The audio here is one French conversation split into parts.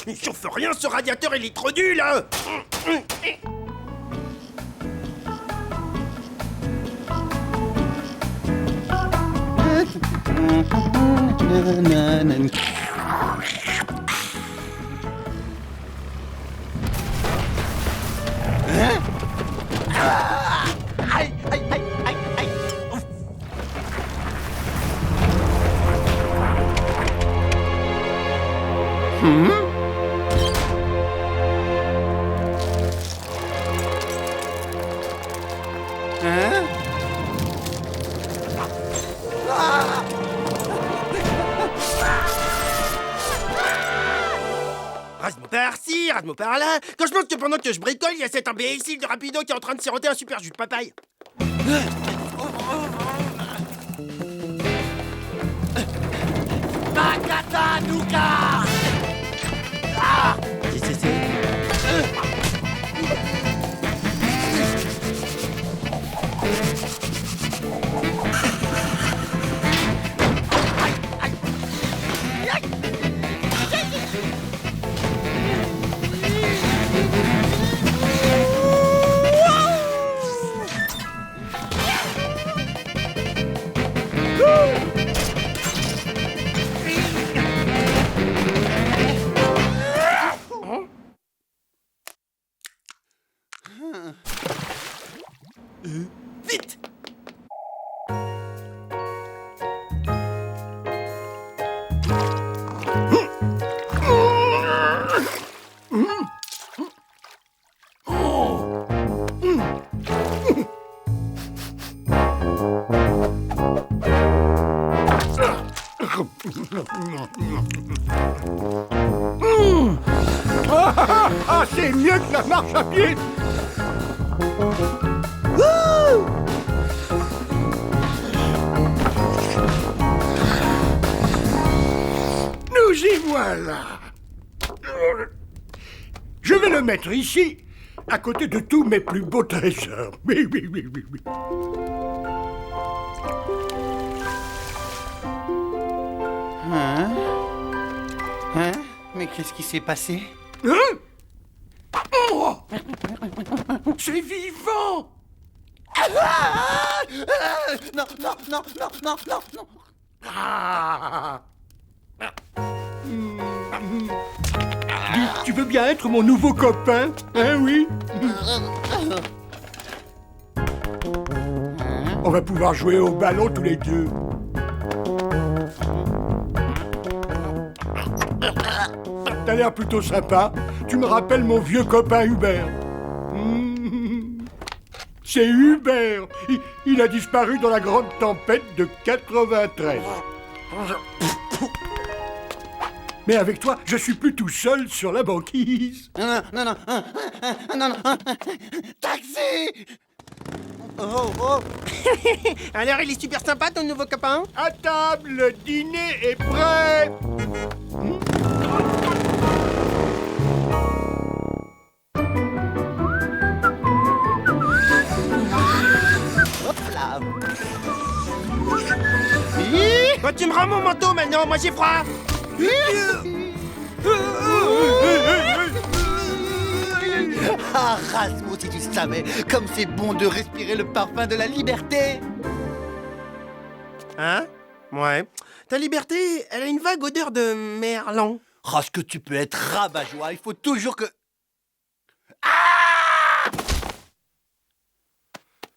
Il chauffe rien, ce radiateur, il est trop nul, hein. Aïe, aïe, aïe, aïe, aïe. Rase-moi par-ci, rase-moi par-là. Quand je pense que pendant que je bricole, il y a cet imbécile de Rapido qui est en train de siroter un super jus de papaye. Makata Nuka. C'est. Vite! Ah, c'est mieux que la marche à pied. Nous y voilà. Je vais le mettre ici, à côté de tous mes plus beaux trésors. Oui, oui, oui, oui, oui. Mais qu'est-ce qui s'est passé? Hein? Oh! C'est vivant! Non, non, non, non, non, non, non. Ah. Tu veux bien être mon nouveau copain? Hein, oui? On va pouvoir jouer au ballon tous les deux. T'as l'air plutôt sympa. Tu me rappelles mon vieux copain Hubert. C'est Hubert. Il a disparu dans la grande tempête de 93. Mais avec toi, je suis plus tout seul sur la banquise. Non, non, non, non, non, taxi! Oh, oh. Alors, il est super sympa, ton nouveau copain? À table, le dîner est prêt. Hop là. Bah, tu me rends mon manteau maintenant, moi j'ai froid. Ah, Rasmus, si tu savais comme c'est bon de respirer le parfum de la liberté. Hein? Ouais. Ta liberté, elle a une vague odeur de merlan. Oh, ce que tu peux être rabat-joie, il faut toujours que...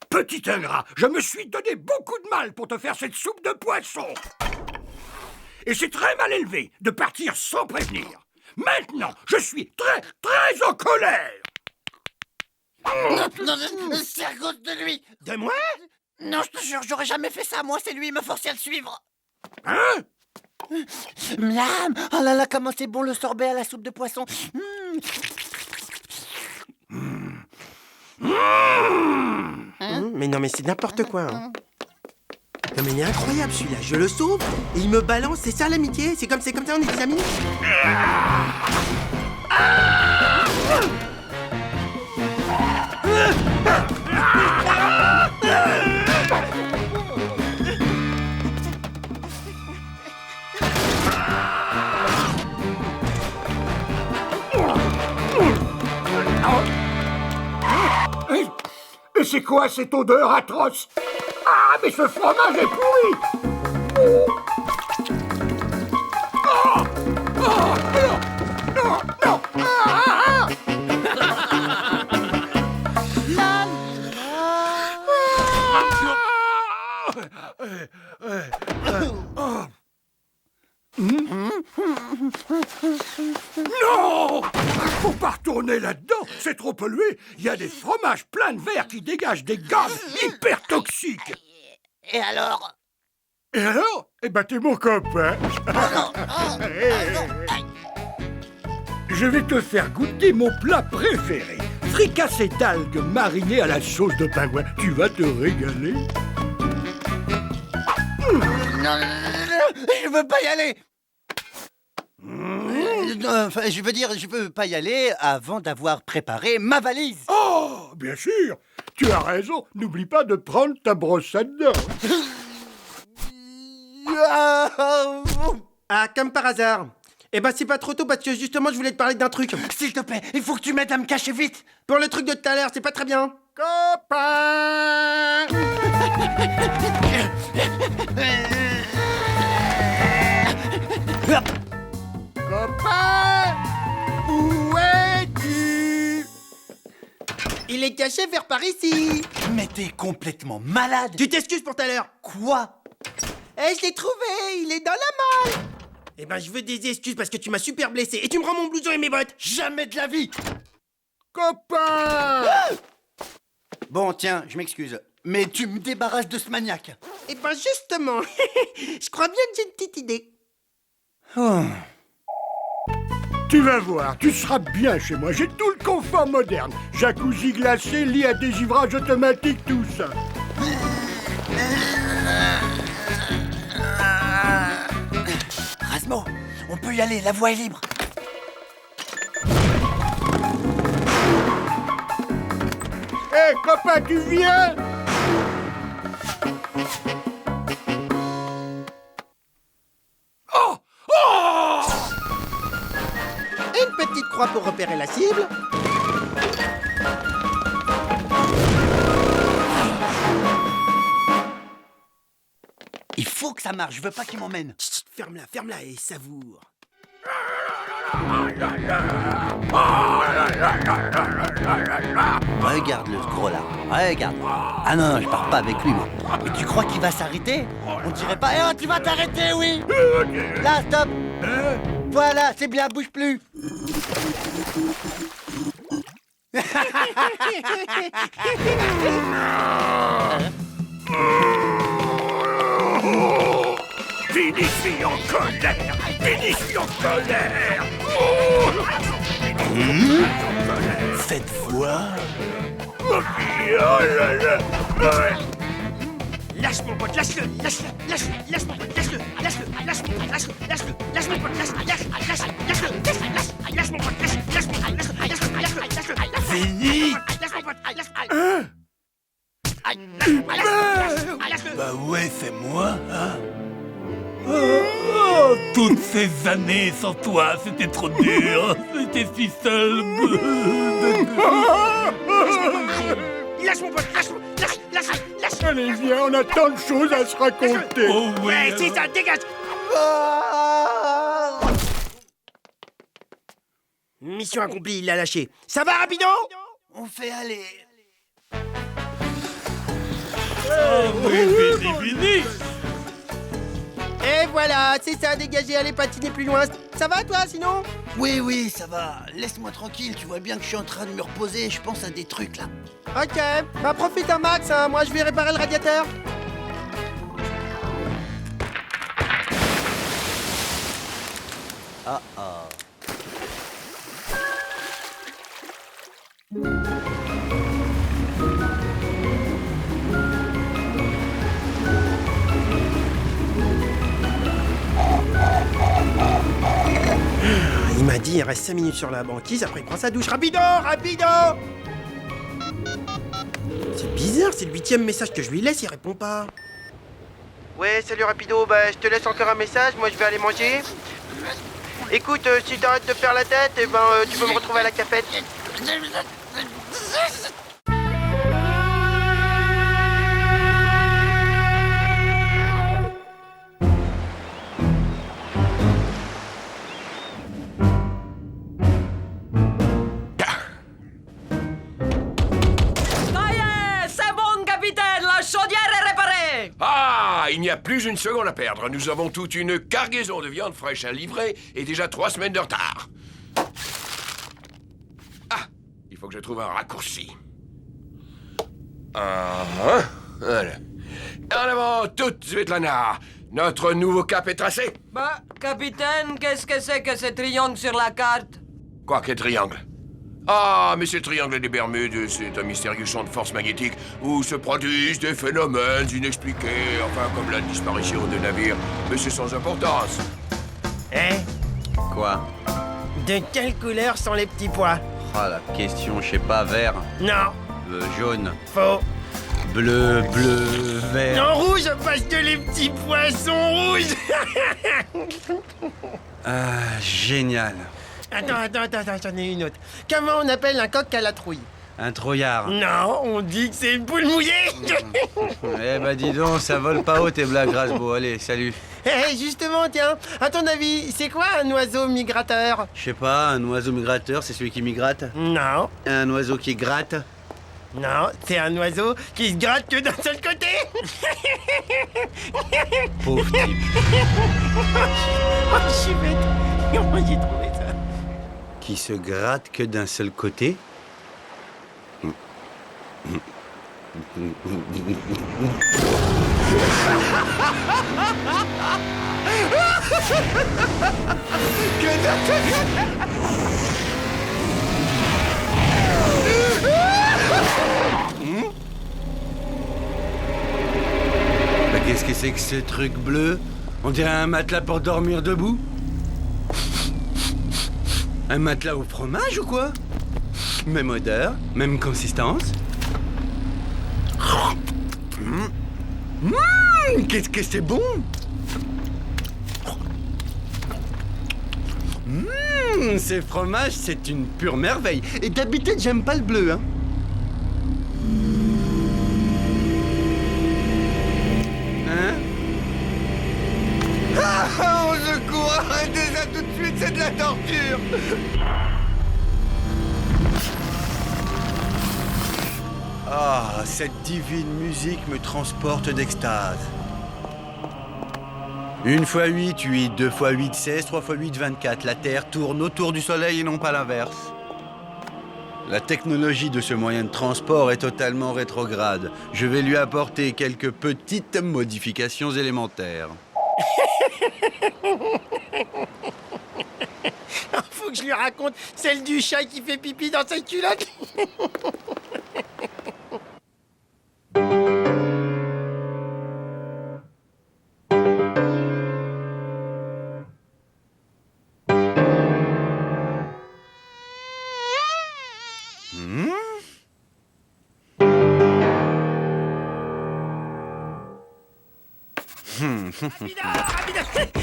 Petit ingrat, je me suis donné beaucoup de mal pour te faire cette soupe de poisson. Et c'est très mal élevé de partir sans prévenir. Maintenant, je suis très, très en colère. Non, c'est à cause de lui. De moi? Non, je te jure, j'aurais jamais fait ça. Moi, c'est lui, il me forçait à le suivre. Hein? Miam! Oh là là, comment c'est bon le sorbet à la soupe de poisson. Mais non, mais c'est n'importe quoi. Hein. Non, mais il est incroyable celui-là. Je le sauve et il me balance. C'est ça l'amitié? C'est comme ça, on est des amis? c'est quoi cette odeur atroce? Ah, mais ce fromage est pourri! Oh, oh, non, non, non. Non! Faut pas retourner là-dedans, c'est trop pollué. Il y a des fromages pleins de verre qui dégagent des gaz hyper toxiques. Et alors? Et alors? Eh ben, t'es mon copain. Je vais te faire goûter mon plat préféré. Fricassé d'algues marinées à la sauce de pingouin. Tu vas te régaler. Non, je veux pas y aller. Enfin, je veux dire, je peux pas y aller avant d'avoir préparé ma valise. Oh, bien sûr. Tu as raison. N'oublie pas de prendre ta brosse à dents. Ah, comme par hasard. Eh ben, c'est pas trop tôt parce que justement, je voulais te parler d'un truc. S'il te plaît, il faut que tu m'aides à me cacher vite. Pour le truc de tout à l'heure, c'est pas très bien. Copain! Copain! Où es-tu? Il est caché vers par ici. Mais t'es complètement malade. Tu t'excuses pour tout à l'heure. Quoi? Eh, je l'ai trouvé, il est dans la malle. Eh ben, je veux des excuses parce que tu m'as super blessé et tu me rends mon blouson et mes bottes. Jamais de la vie. Copain! Bon, tiens, je m'excuse. Mais tu me débarrasses de ce maniaque. Eh ben, justement, je crois bien que j'ai une petite idée. Oh. Tu vas voir, tu seras bien chez moi. J'ai tout le confort moderne. Jacuzzi glacé, lit à dégivrage automatique, tout ça. Rasmo, on peut y aller, la voie est libre. Hé, copain, tu viens? Oh! Oh! Et une petite croix pour repérer la cible. Il faut que ça marche, je veux pas qu'il m'emmène. Chut, ferme-la et savoure. Regarde le gros là, regarde. Ah non, je pars pas avec lui, moi. Et tu crois qu'il va s'arrêter? On dirait pas. Eh oh, tu vas t'arrêter, oui. Là, stop. Voilà, c'est bien, bouge plus. Finition en colère! Finition en colère! Faites voir. Oh là là! Lâche mon pote, lâche-le, lâche mon pote, lâche-le mon pote, lâche mon pote, Fini. Bah ouais, fais-moi, hein. Toutes ces années sans toi, c'était trop dur. J'étais si seul. Lâche mon pote, lâche. Allez, viens, on a tant de choses à se raconter. Oh oui. Ouais, c'est ça, dégage. Mission accomplie, il l'a lâché. Ça va, rapido? On fait aller. Oui, fini. Et voilà, c'est ça, dégagez, allez patiner plus loin. Ça va, toi, sinon? Oui, ça va. Laisse-moi tranquille, tu vois bien que je suis en train de me reposer, je pense à des trucs là. Ok, bah profite un max, hein. Moi je vais réparer le radiateur. Il m'a dit il reste 5 minutes sur la banquise, après il prend sa douche. Rapido! C'est bizarre, c'est le 8e message que je lui laisse, il répond pas. Ouais, salut Rapido, bah je te laisse encore un message, moi je vais aller manger. Écoute, si t'arrêtes de faire la tête, eh ben tu peux me retrouver à la cafette. fait! Ah, il n'y a plus une seconde à perdre. Nous avons toute une cargaison de viande fraîche à livrer et déjà 3 semaines de retard. Ah, il faut que je trouve un raccourci. Voilà. En avant toute, Svetlana. Notre nouveau cap est tracé. Bah, capitaine, qu'est-ce que c'est que ce triangle sur la carte? Quoi, quel triangle? Ah, mais c'est le triangle des Bermudes, c'est un mystérieux champ de force magnétique où se produisent des phénomènes inexpliqués, enfin comme la disparition de navires, mais c'est sans importance. Hein? Quoi? De quelle couleur sont les petits pois? Ah, la question, je sais pas, vert, Non, jaune, faux. bleu, vert. Non, rouge, parce que les petits pois sont rouges. Ah, génial. Attends, j'en ai une autre. Comment on appelle un coq à la trouille? Un trouillard. Non, on dit que c'est une poule mouillée. Eh bah dis donc, ça vole pas haut tes blagues, Grasbo. Allez, salut. Eh, justement, tiens, à ton avis, c'est quoi un oiseau migrateur? Je sais pas, un oiseau migrateur, c'est celui qui migrate? Non, Un oiseau qui gratte? non, c'est un oiseau qui se gratte que d'un seul côté. Pauvre type. Oh, je suis bête. Comment j'ai trouvé ça? Qui se gratte que d'un seul côté? Bah, qu'est-ce que c'est que ce truc bleu? On dirait un matelas pour dormir debout. Un matelas au fromage ou quoi? Même odeur, même consistance. Qu'est-ce que c'est bon! Ces fromages, c'est une pure merveille. Et d'habitude, j'aime pas le bleu, hein. Hein? Ah, au secours, arrêtez ça tout de suite, c'est de la torture! Ah, cette divine musique me transporte d'extase. 1 x 8, 8, 2 x 8, 16, 3 x 8, 24. La Terre tourne autour du Soleil et non pas l'inverse. La technologie de ce moyen de transport est totalement rétrograde. Je vais lui apporter quelques petites modifications élémentaires. Faut que je lui raconte celle du chat qui fait pipi dans sa culotte. Rapide.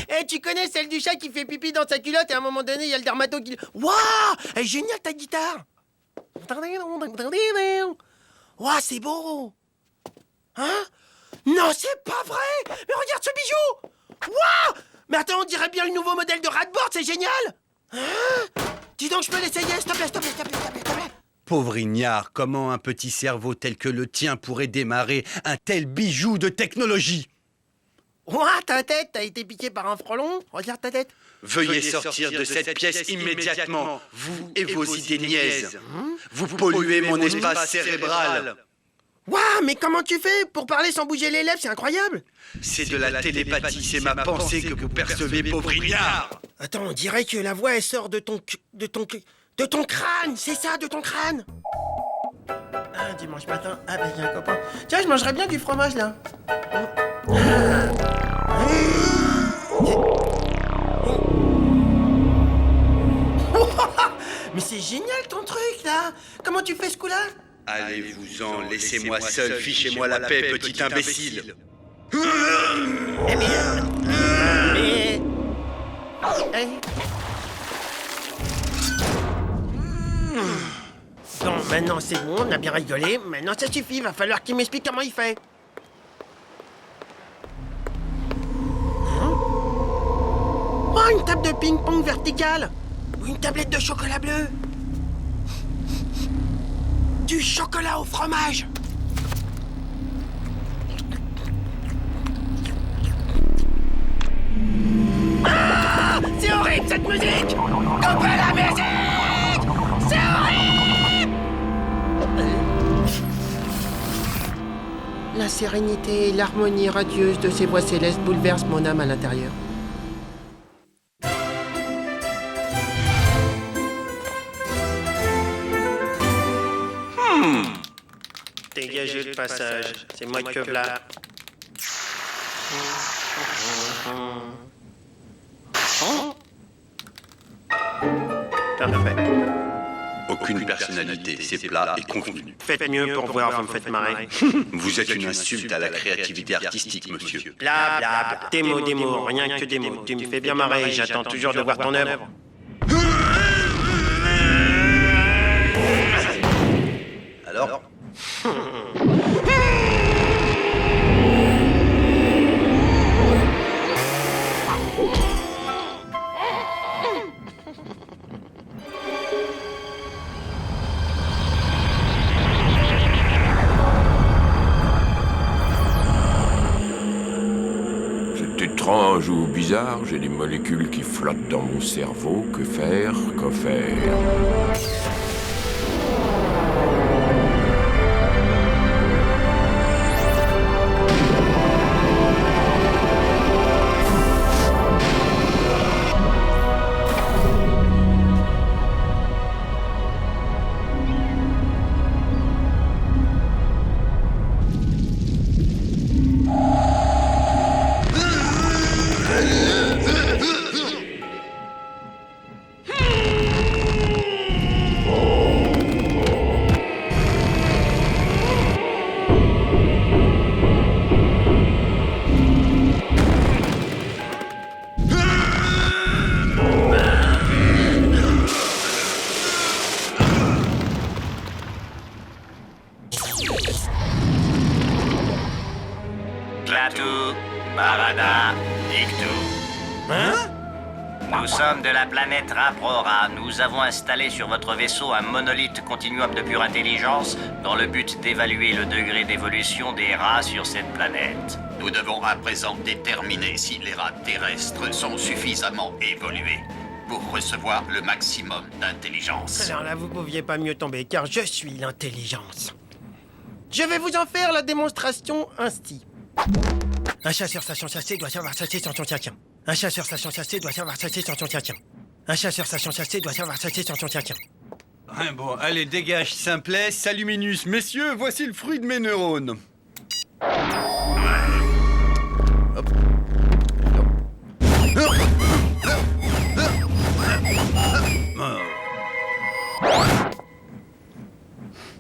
Eh, tu connais celle du chat qui fait pipi dans sa culotte et à un moment donné, il y a le dermato qui... Waouh! Elle est géniale ta guitare! Waouh, c'est beau! Hein? Non, c'est pas vrai! Mais regarde ce bijou! Waouh! Mais attends, on dirait bien le nouveau modèle de Radboard, c'est génial! Hein? Dis donc, je peux l'essayer, s'il te plaît. Pauvre ignare, comment un petit cerveau tel que le tien pourrait démarrer un tel bijou de technologie? Ouah, ta tête, t'as été piqué par un frelon? Regarde ta tête. Veuillez sortir de cette pièce immédiatement, vous et vos idées niaises. Vous polluez mon espace cérébral. Ouah, mais comment tu fais pour parler sans bouger les lèvres? C'est incroyable. C'est de la télépathie, c'est ma pensée que vous percevez, pauvre ignare. Attends, on dirait que la voix, elle sort de ton crâne, c'est ça, de ton crâne. Ah, dimanche matin, ah bah j'ai un copain. Tiens, je mangerais bien du fromage, là. Mais c'est génial ton truc, là. Comment tu fais ce coup-là? Allez-vous-en, laissez-moi seul, fichez-moi la paix, petit imbécile. Eh mais... Eh. Bon, maintenant c'est bon, on a bien rigolé. Maintenant ça suffit, va falloir qu'il m'explique comment il fait. Hein? Oh, une table de ping-pong verticale. Ou une tablette de chocolat bleu. Du chocolat au fromage. musique! Coupez la musique! C'est horrible! La sérénité et l'harmonie radieuse de ces voix célestes bouleversent mon âme à l'intérieur. Dégagez le passage, c'est moi que v'là. Parfait. Aucune personnalité, c'est plat et convenu. Faites mieux pour voir, vous me faites marrer. Vous êtes une insulte à la créativité artistique, monsieur. Bla bla bla. Des mots, rien que des mots. Tu me fais bien marrer, j'attends toujours de voir ton œuvre. Alors C'est étrange ou bizarre, j'ai des molécules qui flottent dans mon cerveau. Que faire, que faire? Klaatu, Barada, Iktu. Nous sommes de la planète Raprora. Nous avons installé sur votre vaisseau un monolithe continuum de pure intelligence dans le but d'évaluer le degré d'évolution des rats sur cette planète. Nous devons à présent déterminer si les rats terrestres sont suffisamment évolués pour recevoir le maximum d'intelligence. Alors là, vous pouviez pas mieux tomber, car je suis l'intelligence. Je vais vous en faire la démonstration ainsi. Un chasseur sachant chasser doit savoir chasser sans son chien. Un chasseur sachant chasser doit savoir chasser sans son chien. Un chasseur sachant chasser doit savoir chasser sans son chien. Bon, allez, dégage, simplet, saluminus. Messieurs, voici le fruit de mes neurones. Hop.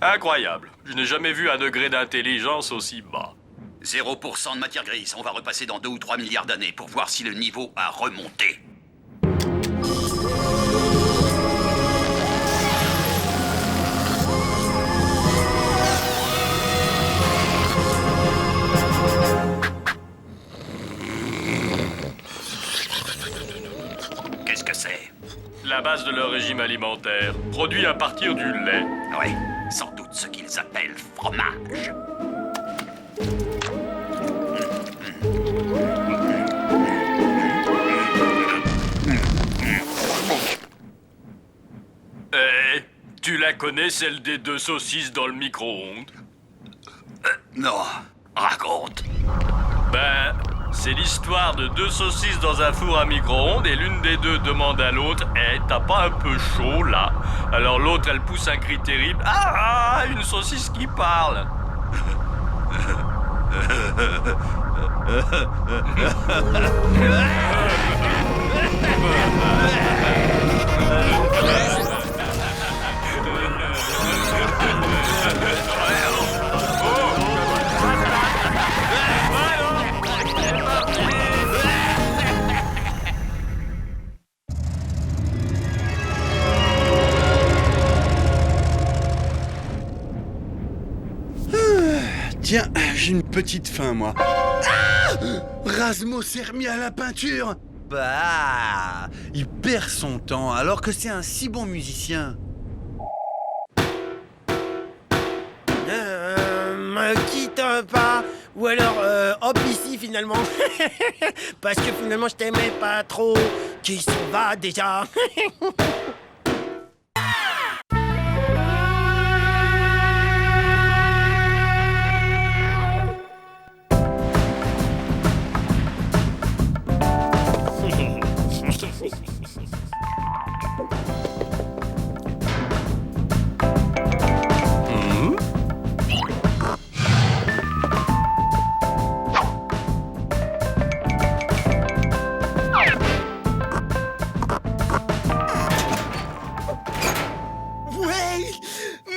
Incroyable. Je n'ai jamais vu un degré d'intelligence aussi bas. 0% de matière grise. On va repasser dans 2 ou 3 milliards d'années pour voir si le niveau a remonté. Qu'est-ce que c'est? La base de leur régime alimentaire, produit à partir du lait. Ouais, sans doute ce qu'ils appellent fromage. Tu la connais, celle des 2 saucisses dans le micro-ondes? Non, raconte. Ben, c'est l'histoire de 2 saucisses dans un four à micro-ondes et l'une des 2 demande à l'autre « Eh, t'as pas un peu chaud, là ?» Alors l'autre, elle pousse un cri terrible « Ah, une saucisse qui parle !» Tiens, j'ai une petite faim, moi. Ah, Rasmo s'est remis à la peinture. Bah, il perd son temps alors que c'est un si bon musicien. Quitte pas, ou alors hop ici finalement. Parce que finalement je t'aimais pas trop. Qui s'en va déjà? Ouais,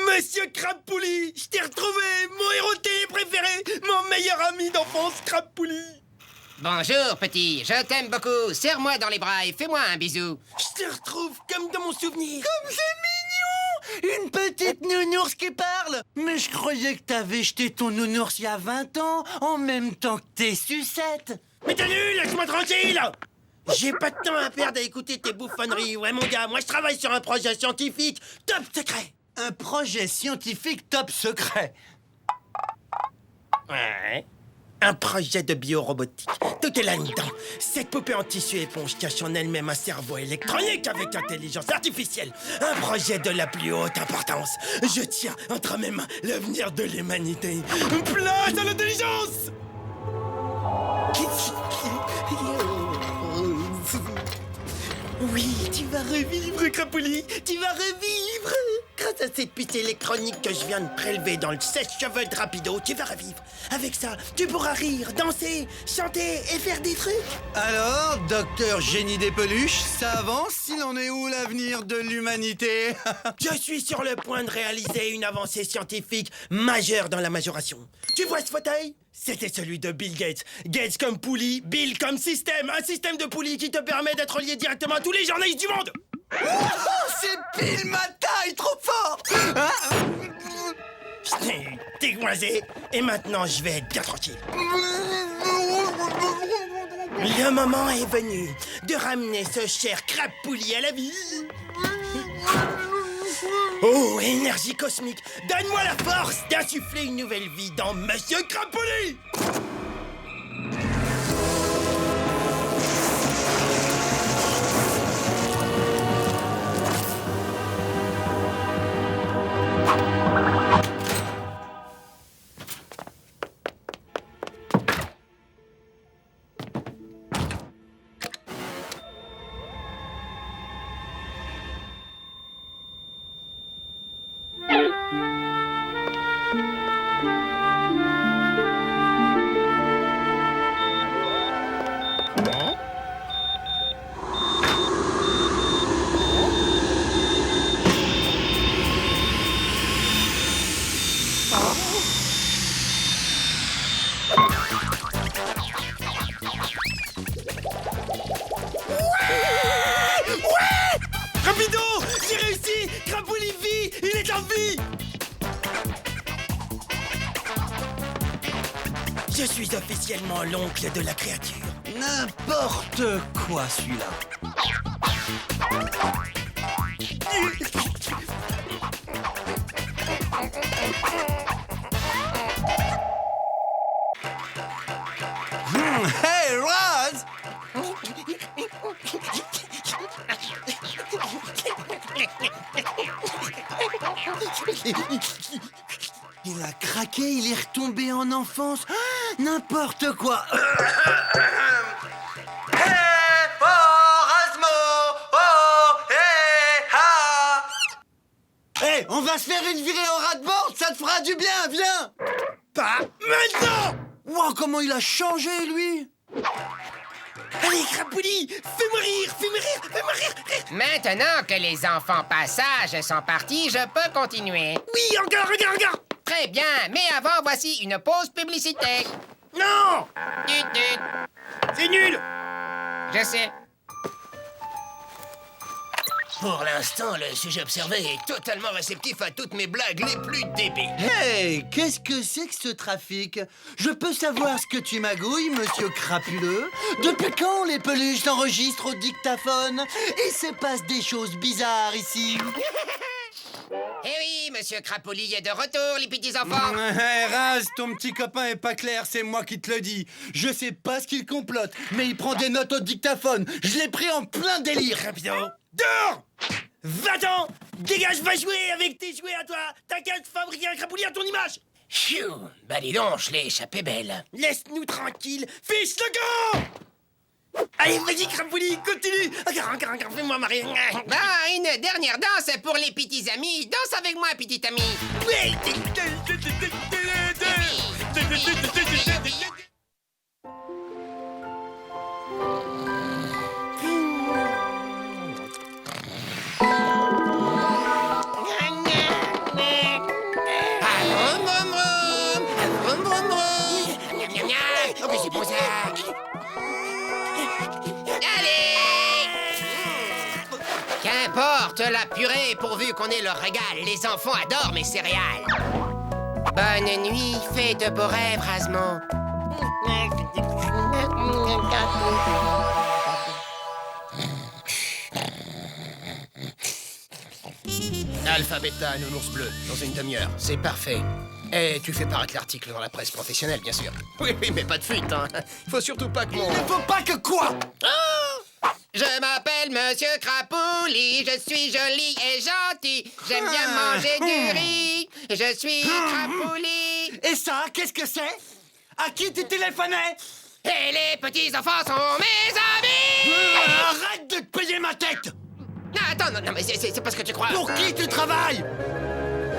Monsieur Crapouli, je t'ai retrouvé, mon héros de télé préféré, mon meilleur ami d'enfance, Crapouli. Bonjour, petit. Je t'aime beaucoup. Serre-moi dans les bras et fais-moi un bisou. Je te retrouve comme dans mon souvenir. Comme c'est mignon! Une petite nounours qui parle! Mais je croyais que t'avais jeté ton nounours il y a 20 ans, en même temps que tes sucettes! Mais t'es nul, laisse-moi tranquille. J'ai pas de temps à perdre à écouter tes bouffonneries. Ouais, mon gars, moi je travaille sur un projet scientifique top secret. Un projet scientifique top secret! Ouais. Un projet de biorobotique. Tout est là-dedans. Cette poupée en tissu éponge cache en elle-même un cerveau électronique avec intelligence artificielle. Un projet de la plus haute importance. Je tiens entre mes mains l'avenir de l'humanité. Place à l'intelligence! Oui, tu vas revivre, Crapouli. Tu vas revivre. Grâce à cette puce électronique que je viens de prélever dans le sèche-cheveux de Rapido, tu vas revivre. Avec ça, tu pourras rire, danser, chanter et faire des trucs. Alors, docteur Génie des peluches, ça avance? Il en est où l'avenir de l'humanité? Je suis sur le point de réaliser une avancée scientifique majeure dans la majoration. Tu vois ce fauteuil? C'était celui de Bill Gates. Gates comme poulie, Bill comme système. Un système de poulie qui te permet d'être lié directement à tous les journalistes du monde. Oh, c'est pile ma taille, trop fort! T'es coincé. Et maintenant, je vais être bien tranquille. Le moment est venu de ramener ce cher Crapouli à la vie. Oh, énergie cosmique, donne-moi la force d'insuffler une nouvelle vie dans Monsieur Crapouli. Rapido, j'ai réussi. Crapouli vit, il est en vie. Je suis officiellement l'oncle de la créature. N'importe quoi, celui-là. Hey, Roz! Il a craqué, il est retombé en enfance. Ah, n'importe quoi. Hey, oh, Rasmo! Oh, hey, ha! Hey, on va se faire une virée au ras-de-bord, ça te fera du bien, viens! Pas maintenant. Wow, comment il a changé, lui! Allez, Crapouli, fais-moi rire, fais-moi rire, fais-moi rire. Maintenant que les enfants passages sont partis, je peux continuer. Oui, encore, regarde, regarde. Très bien, mais avant, voici une pause publicitaire. Non, Tut, tut. c'est nul. Je sais. Pour l'instant, le sujet observé est totalement réceptif à toutes mes blagues les plus débiles. Hey, qu'est-ce que c'est que ce trafic? Je peux savoir ce que tu magouilles, monsieur crapuleux? Depuis quand les peluches s'enregistrent au dictaphone? Et se passe des choses bizarres ici? Eh oui, monsieur Crapoulis est de retour, les petits enfants. Raz, ton petit copain est pas clair, c'est moi qui te le dis. Je sais pas ce qu'il complote, mais il prend des notes au dictaphone. Je l'ai pris en plein délire. Rapido, dehors! Va-t'en! Dégage, va jouer avec tes jouets à toi! T'as qu'à te fabriquer un crapoulis à ton image! Pfiou, bah dis donc, je l'ai échappé belle. Laisse-nous tranquille, fiche le camp! Allez, vas-y, crapoulis, continue! Fais-moi marrer! Bah, une dernière danse pour les petits amis. Danse avec moi, petit ami. Ouais. Oh, mais c'est bon ça. Allez! Qu'importe la purée, pourvu qu'on ait le régal. Les enfants adorent mes céréales. Bonne nuit, fais de beaux rêves, Razmo. Alpha, bêta, nounours bleu, dans une demi-heure. C'est parfait. Et tu fais paraître l'article dans la presse professionnelle, bien sûr. Oui, mais pas de fuite, hein. Faut surtout pas que mon... Faut pas que quoi? Je m'appelle Monsieur Crapoulis, je suis joli et gentil. J'aime bien manger du riz. Je suis Crapoulis. Et ça, qu'est-ce que c'est? À qui tu téléphonais? Et les petits enfants sont mes amis. Arrête de te payer ma tête! Non, attends, non, mais c'est pas ce que tu crois. Pour qui tu travailles?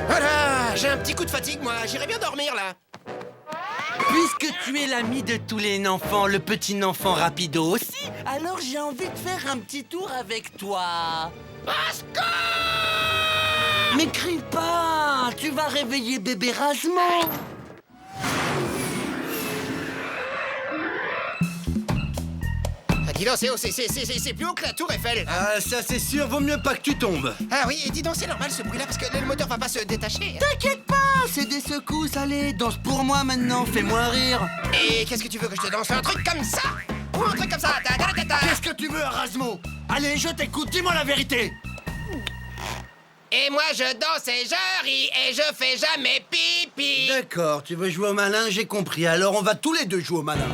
Voilà, j'ai un petit coup de fatigue, moi. J'irai bien dormir, là. Puisque tu es l'ami de tous les enfants, le petit enfant Rapido aussi, alors j'ai envie de faire un petit tour avec toi. Mais crie pas, tu vas réveiller bébé Razmo. Ah, dis donc, c'est haut, c'est plus haut que la tour Eiffel. Ah, ça c'est sûr, vaut mieux pas que tu tombes. Ah oui, et dis donc, c'est normal ce bruit-là, parce que le moteur va pas se détacher. T'inquiète pas, c'est des secousses, allez, danse pour moi maintenant, fais-moi rire. Et qu'est-ce que tu veux que je te danse? Un truc comme ça? Ou un truc comme ça? Qu'est-ce que tu veux, Erasmo? Allez, je t'écoute, dis-moi la vérité! Et moi je danse et je ris et je fais jamais pipi. D'accord, tu veux jouer au malin, j'ai compris. Alors on va tous les deux jouer au malin.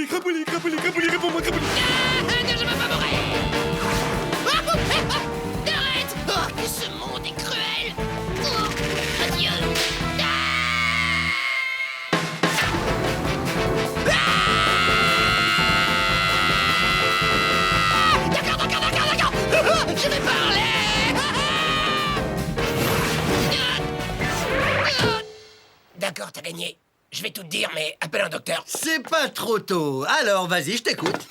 Crapoulis! Crapoulis, réponds-moi, Crapoulis! Je veux pas mourir. Arrête. Oh, ce monde est cruel. Oh, adieu. D'accord. Je vais parler. D'accord, t'as gagné. Je vais tout te dire, mais appelle un docteur. C'est pas trop tôt. Alors vas-y, je t'écoute.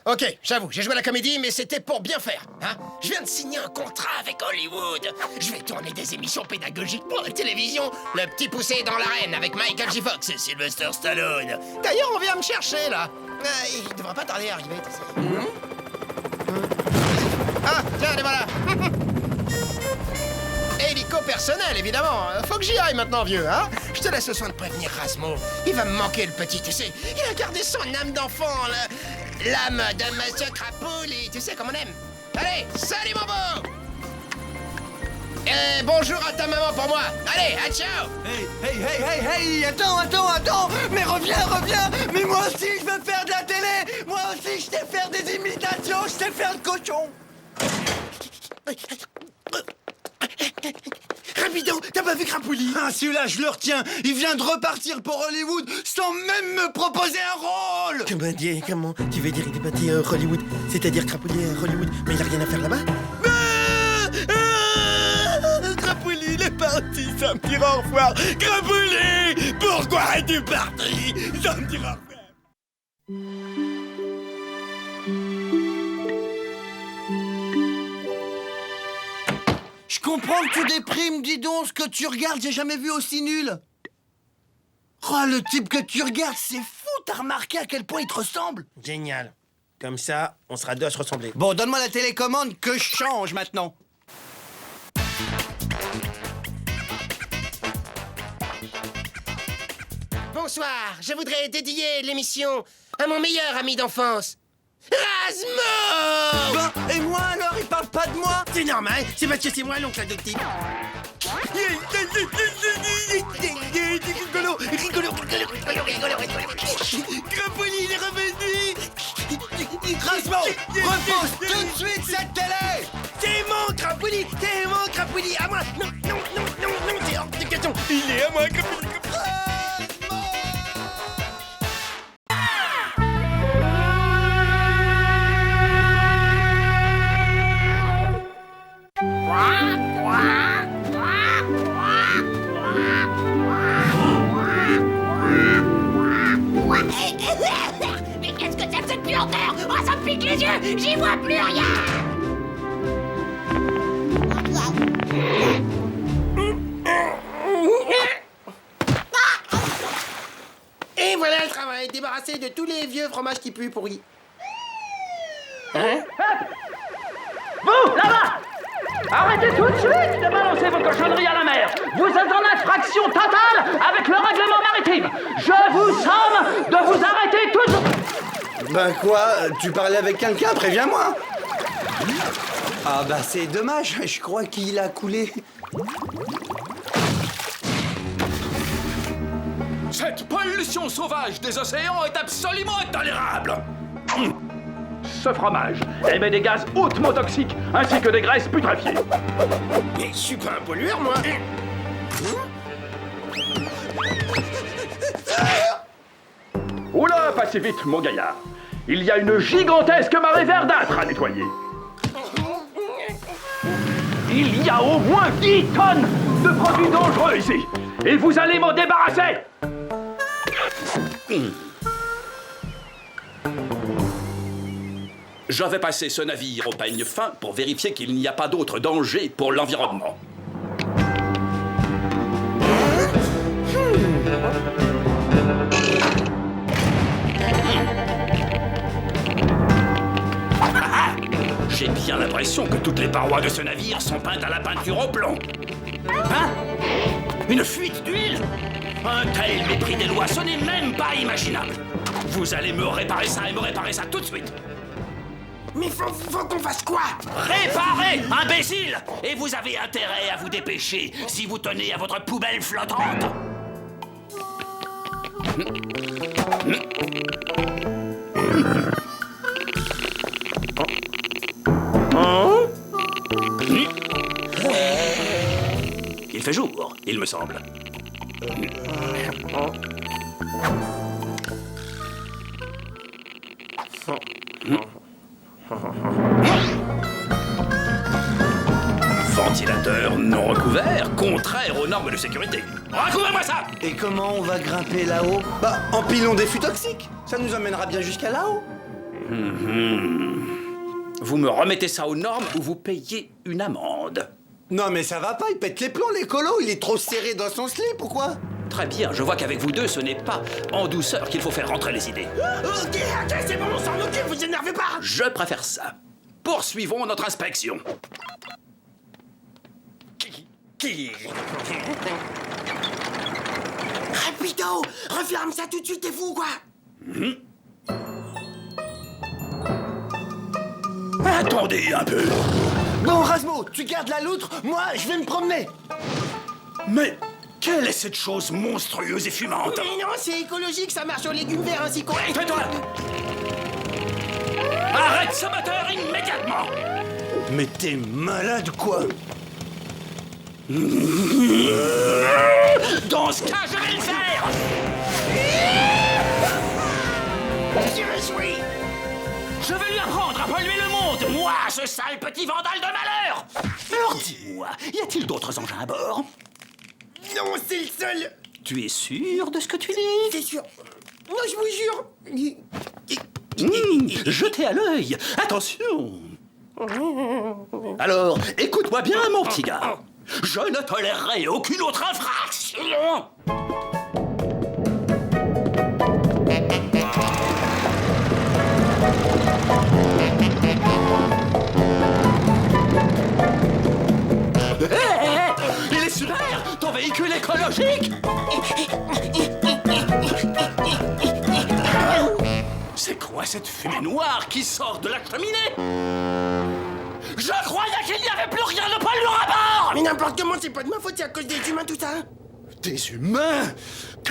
Ok, j'avoue, j'ai joué à la comédie, mais c'était pour bien faire. Hein? Je viens de signer un contrat avec Hollywood. Je vais tourner des émissions pédagogiques pour la télévision. Le petit poussé dans l'arène avec Michael J. Fox et Sylvester Stallone. D'ailleurs, on vient me chercher, là. Il devrait pas tarder à arriver, tu sais. Ah, tiens, les voilà. Hélico personnel, évidemment. Faut que j'y aille maintenant, vieux, hein? Je te laisse le soin de prévenir Razmo. Il va me manquer, le petit, tu sais. Il a gardé son âme d'enfant, l'âme de Monsieur Crapoulis. Tu sais comme on aime. Allez, salut, mon beau! Et bonjour à ta maman pour moi. Allez, à ciao! Hey, attends! Mais reviens! Mais moi aussi, je veux faire de la télé! Moi aussi, je sais faire des imitations, je sais faire le cochon! Rapido, t'as pas vu Crapoulis? Ah, celui-là, je le retiens! Il vient de repartir pour Hollywood sans même me proposer un rôle! Comment? Tu veux dire il est parti à Hollywood? C'est-à-dire Crapoulis à Hollywood, mais il a rien à faire là-bas? Crapoulis, il est parti, ça me dira au revoir! Crapoulis! Pourquoi es-tu parti? Ça me dira au revoir! Je comprends que tu déprimes, dis donc, ce que tu regardes, j'ai jamais vu aussi nul! Oh, le type que tu regardes, c'est fou! T'as remarqué à quel point il te ressemble? Génial. Comme ça, on sera deux à se ressembler. Bon, donne-moi la télécommande que je change maintenant. Bonsoir, je voudrais dédier l'émission à mon meilleur ami d'enfance, Rasmo! Ben, et moi alors, il parle pas de moi? C'est normal, c'est parce que c'est moi l'oncle adoptif. Rigolo. Crapoli, il est revenu. Rasmo, repose tout de suite cette télé! C'est mon Crapoli, à moi. Non, c'est hors de question. Il est à moi, Crapoli. Mais qu'est-ce que c'est que cette puanteur? Oh, ça me pique les yeux! J'y vois plus rien! Et voilà le travail, débarrassé de tous les vieux fromages qui puent pourris. Hein? Vous, là-bas! Arrêtez tout de suite de balancer vos cochonneries à la mer! Vous êtes en infraction totale avec le règlement maritime! Je vous somme de vous arrêter tout de suite! Ben quoi? Tu parlais avec quelqu'un? Préviens-moi! Ah bah c'est dommage, je crois qu'il a coulé. Cette pollution sauvage des océans est absolument intolérable. Ce fromage émet des gaz hautement toxiques ainsi que des graisses putréfiées. Mais je suis pas un pollueur, moi. Oula, passez vite, mon gaillard. Il y a une gigantesque marée verdâtre à nettoyer. Il y a au moins 10 tonnes de produits dangereux ici. Et vous allez m'en débarrasser. Je vais passer ce navire au peigne fin pour vérifier qu'il n'y a pas d'autre danger pour l'environnement. J'ai bien l'impression que toutes les parois de ce navire sont peintes à la peinture au plomb. Hein? Une fuite d'huile? Un tel mépris des lois, ce n'est même pas imaginable. Vous allez me réparer ça et me réparer ça tout de suite. Mais faut qu'on fasse quoi? Réparer, imbécile! Et vous avez intérêt à vous dépêcher si vous tenez à votre poubelle flottante. Il fait jour, il me semble. Ventilateur non recouvert, contraire aux normes de sécurité. Recouvrez-moi ça! Et comment on va grimper là-haut? Bah, empilons des fûts toxiques. Ça nous emmènera bien jusqu'à là-haut. Vous me remettez ça aux normes ou vous payez une amende. Non mais ça va pas, il pète les plombs l'écolo, il est trop serré dans son slip ou quoi? Très bien, je vois qu'avec vous deux, ce n'est pas en douceur qu'il faut faire rentrer les idées. Ok, c'est bon, on s'en occupe, vous énervez pas. Je préfère ça. Poursuivons notre inspection. Rapido, referme ça tout de suite, t'es fou, quoi? Attendez un peu. Bon, Rasmo, tu gardes la loutre, moi, je vais me promener. Mais quelle est cette chose monstrueuse et fumante? Mais non, c'est écologique, ça marche aux légumes verts ainsi qu'on... Tais-toi! Arrête ce moteur immédiatement! Mais t'es malade, quoi? Dans ce cas, je vais le faire! Je vais lui apprendre à polluer le monde, moi, ce sale petit vandale de malheur! Alors dis-moi, y a-t-il d'autres engins à bord? Non, c'est le seul. Tu es sûr de ce que tu dis? C'est sûr. Non, je vous jure. Jetez à l'œil. Attention. Alors, écoute-moi bien, mon petit gars. Je ne tolérerai aucune autre infraction. technologique. C'est quoi cette fumée noire qui sort de la cheminée? Je croyais qu'il n'y avait plus rien de polluant à bord. Mais n'importe comment, c'est pas de ma faute, c'est à cause des humains tout ça. Des humains?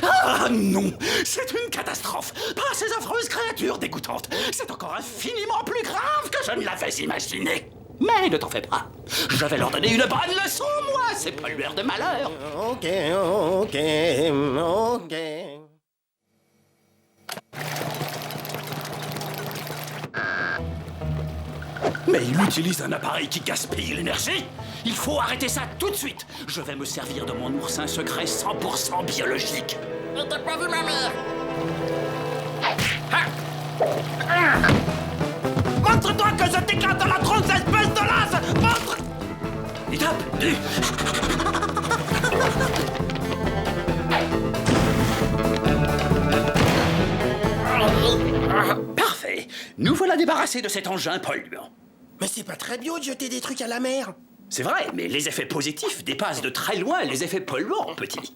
Ah non, c'est une catastrophe. Pas ces affreuses créatures dégoûtantes. C'est encore infiniment plus grave que je ne l'avais imaginé. Mais ne t'en fais pas. Je vais leur donner une bonne leçon, moi, ces pollueurs de malheur. Ok. Mais il utilise un appareil qui gaspille l'énergie. Il faut arrêter ça tout de suite. Je vais me servir de mon oursin secret 100% biologique. Mais t'as pas vu ma mère? Montre-toi que je t'éclate dans la tronche, espèce de lasse. Montre. Il tape du. Parfait. Nous voilà débarrassés de cet engin polluant. Mais c'est pas très bio de jeter des trucs à la mer. C'est vrai, mais les effets positifs dépassent de très loin les effets polluants, petit.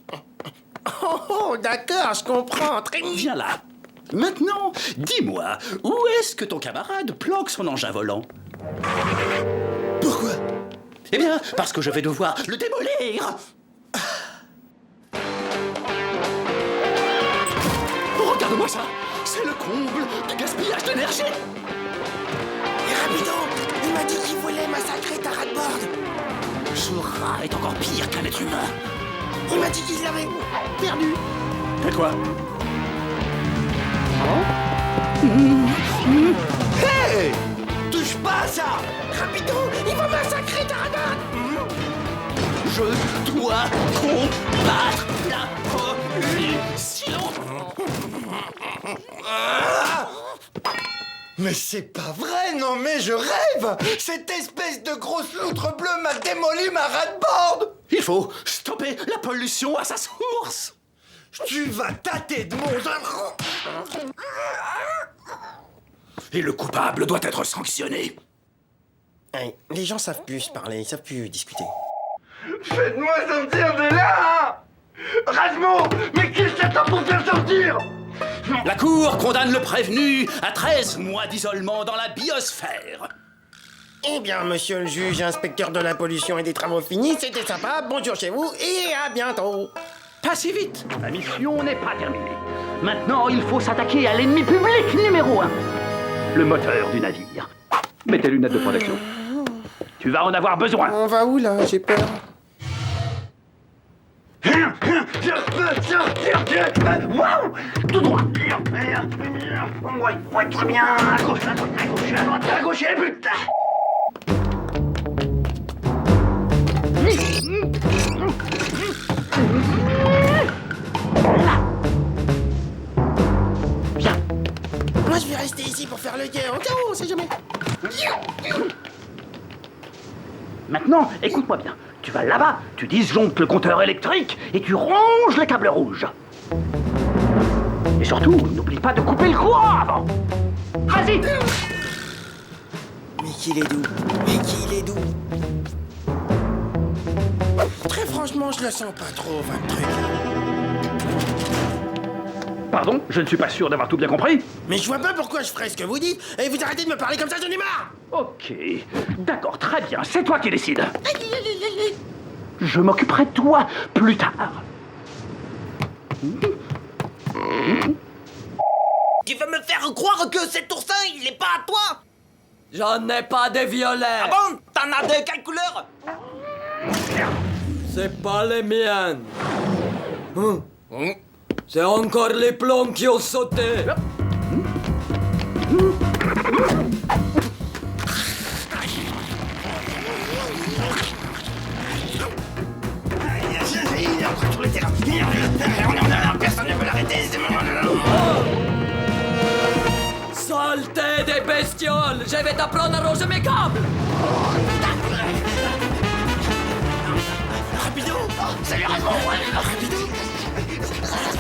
Oh, d'accord, je comprends. Très bien. Viens là. Maintenant, dis-moi, où est-ce que ton camarade planque son engin volant? Pourquoi? Eh bien, parce que je vais devoir le démolir. Regarde-moi ça. C'est le comble du gaspillage d'énergie. Et Rapido, il m'a dit qu'il voulait massacrer ta rat-board. Ce rat est encore pire qu'un être humain. Il m'a dit qu'il l'avait perdu. Mais quoi? Hey! Touche pas à ça! Rapido, il va massacrer ta rat-board. Je dois combattre la pollution. Mais c'est pas vrai, non mais je rêve! Cette espèce de grosse loutre bleue m'a démoli ma rat-board! Il faut stopper la pollution à sa source. Tu vas tâter de mon... Et le coupable doit être sanctionné. Hey, les gens savent plus se parler, ils savent plus discuter. Faites-moi sortir de là! Rasmo, mais qui s'attend pour faire sortir? La Cour condamne le prévenu à 13 mois d'isolement dans la biosphère. Eh bien, monsieur le juge, inspecteur de la pollution et des travaux finis, c'était sympa, bonjour chez vous et à bientôt. Pas si vite. La mission n'est pas terminée. Maintenant, il faut s'attaquer à l'ennemi public numéro 1. Le moteur du navire. Mets tes lunettes de protection. Tu vas en avoir besoin. On va où là? J'ai peur. Je peux sortir de... Wow! Tout droit! Ouais, très bien! À gauche, à droite, à gauche, à droite, à gauche, et putain! Bien. Moi, je vais rester ici pour faire le guet. Au cas où, on sait jamais. Maintenant, écoute-moi bien. Tu vas là-bas, tu disjonctes le compteur électrique et tu ronges les câbles rouges. Et surtout, n'oublie pas de couper le courant avant. Vas-y! Mais qu'il est doux. Mais qu'il est doux. Très franchement, je le sens pas trop, votre truc. Pardon, je ne suis pas sûr d'avoir tout bien compris. Mais je vois pas pourquoi je ferais ce que vous dites. Et vous arrêtez de me parler comme ça, j'en ai marre. Ok, d'accord, très bien, c'est toi qui décides. Je m'occuperai de toi plus tard. Tu veux me faire croire que cet oursin, il est pas à toi? J'en ai pas de violet. Ah bon? T'en as de quelle couleur? C'est pas les miennes. C'est encore les plombs qui ont sauté. Il est encore sur le terrain. Personne ne peut l'arrêter. Saleté des bestioles. Je vais t'apprendre à ranger mes câbles. Rapido! Salut Rasmo! Rapido!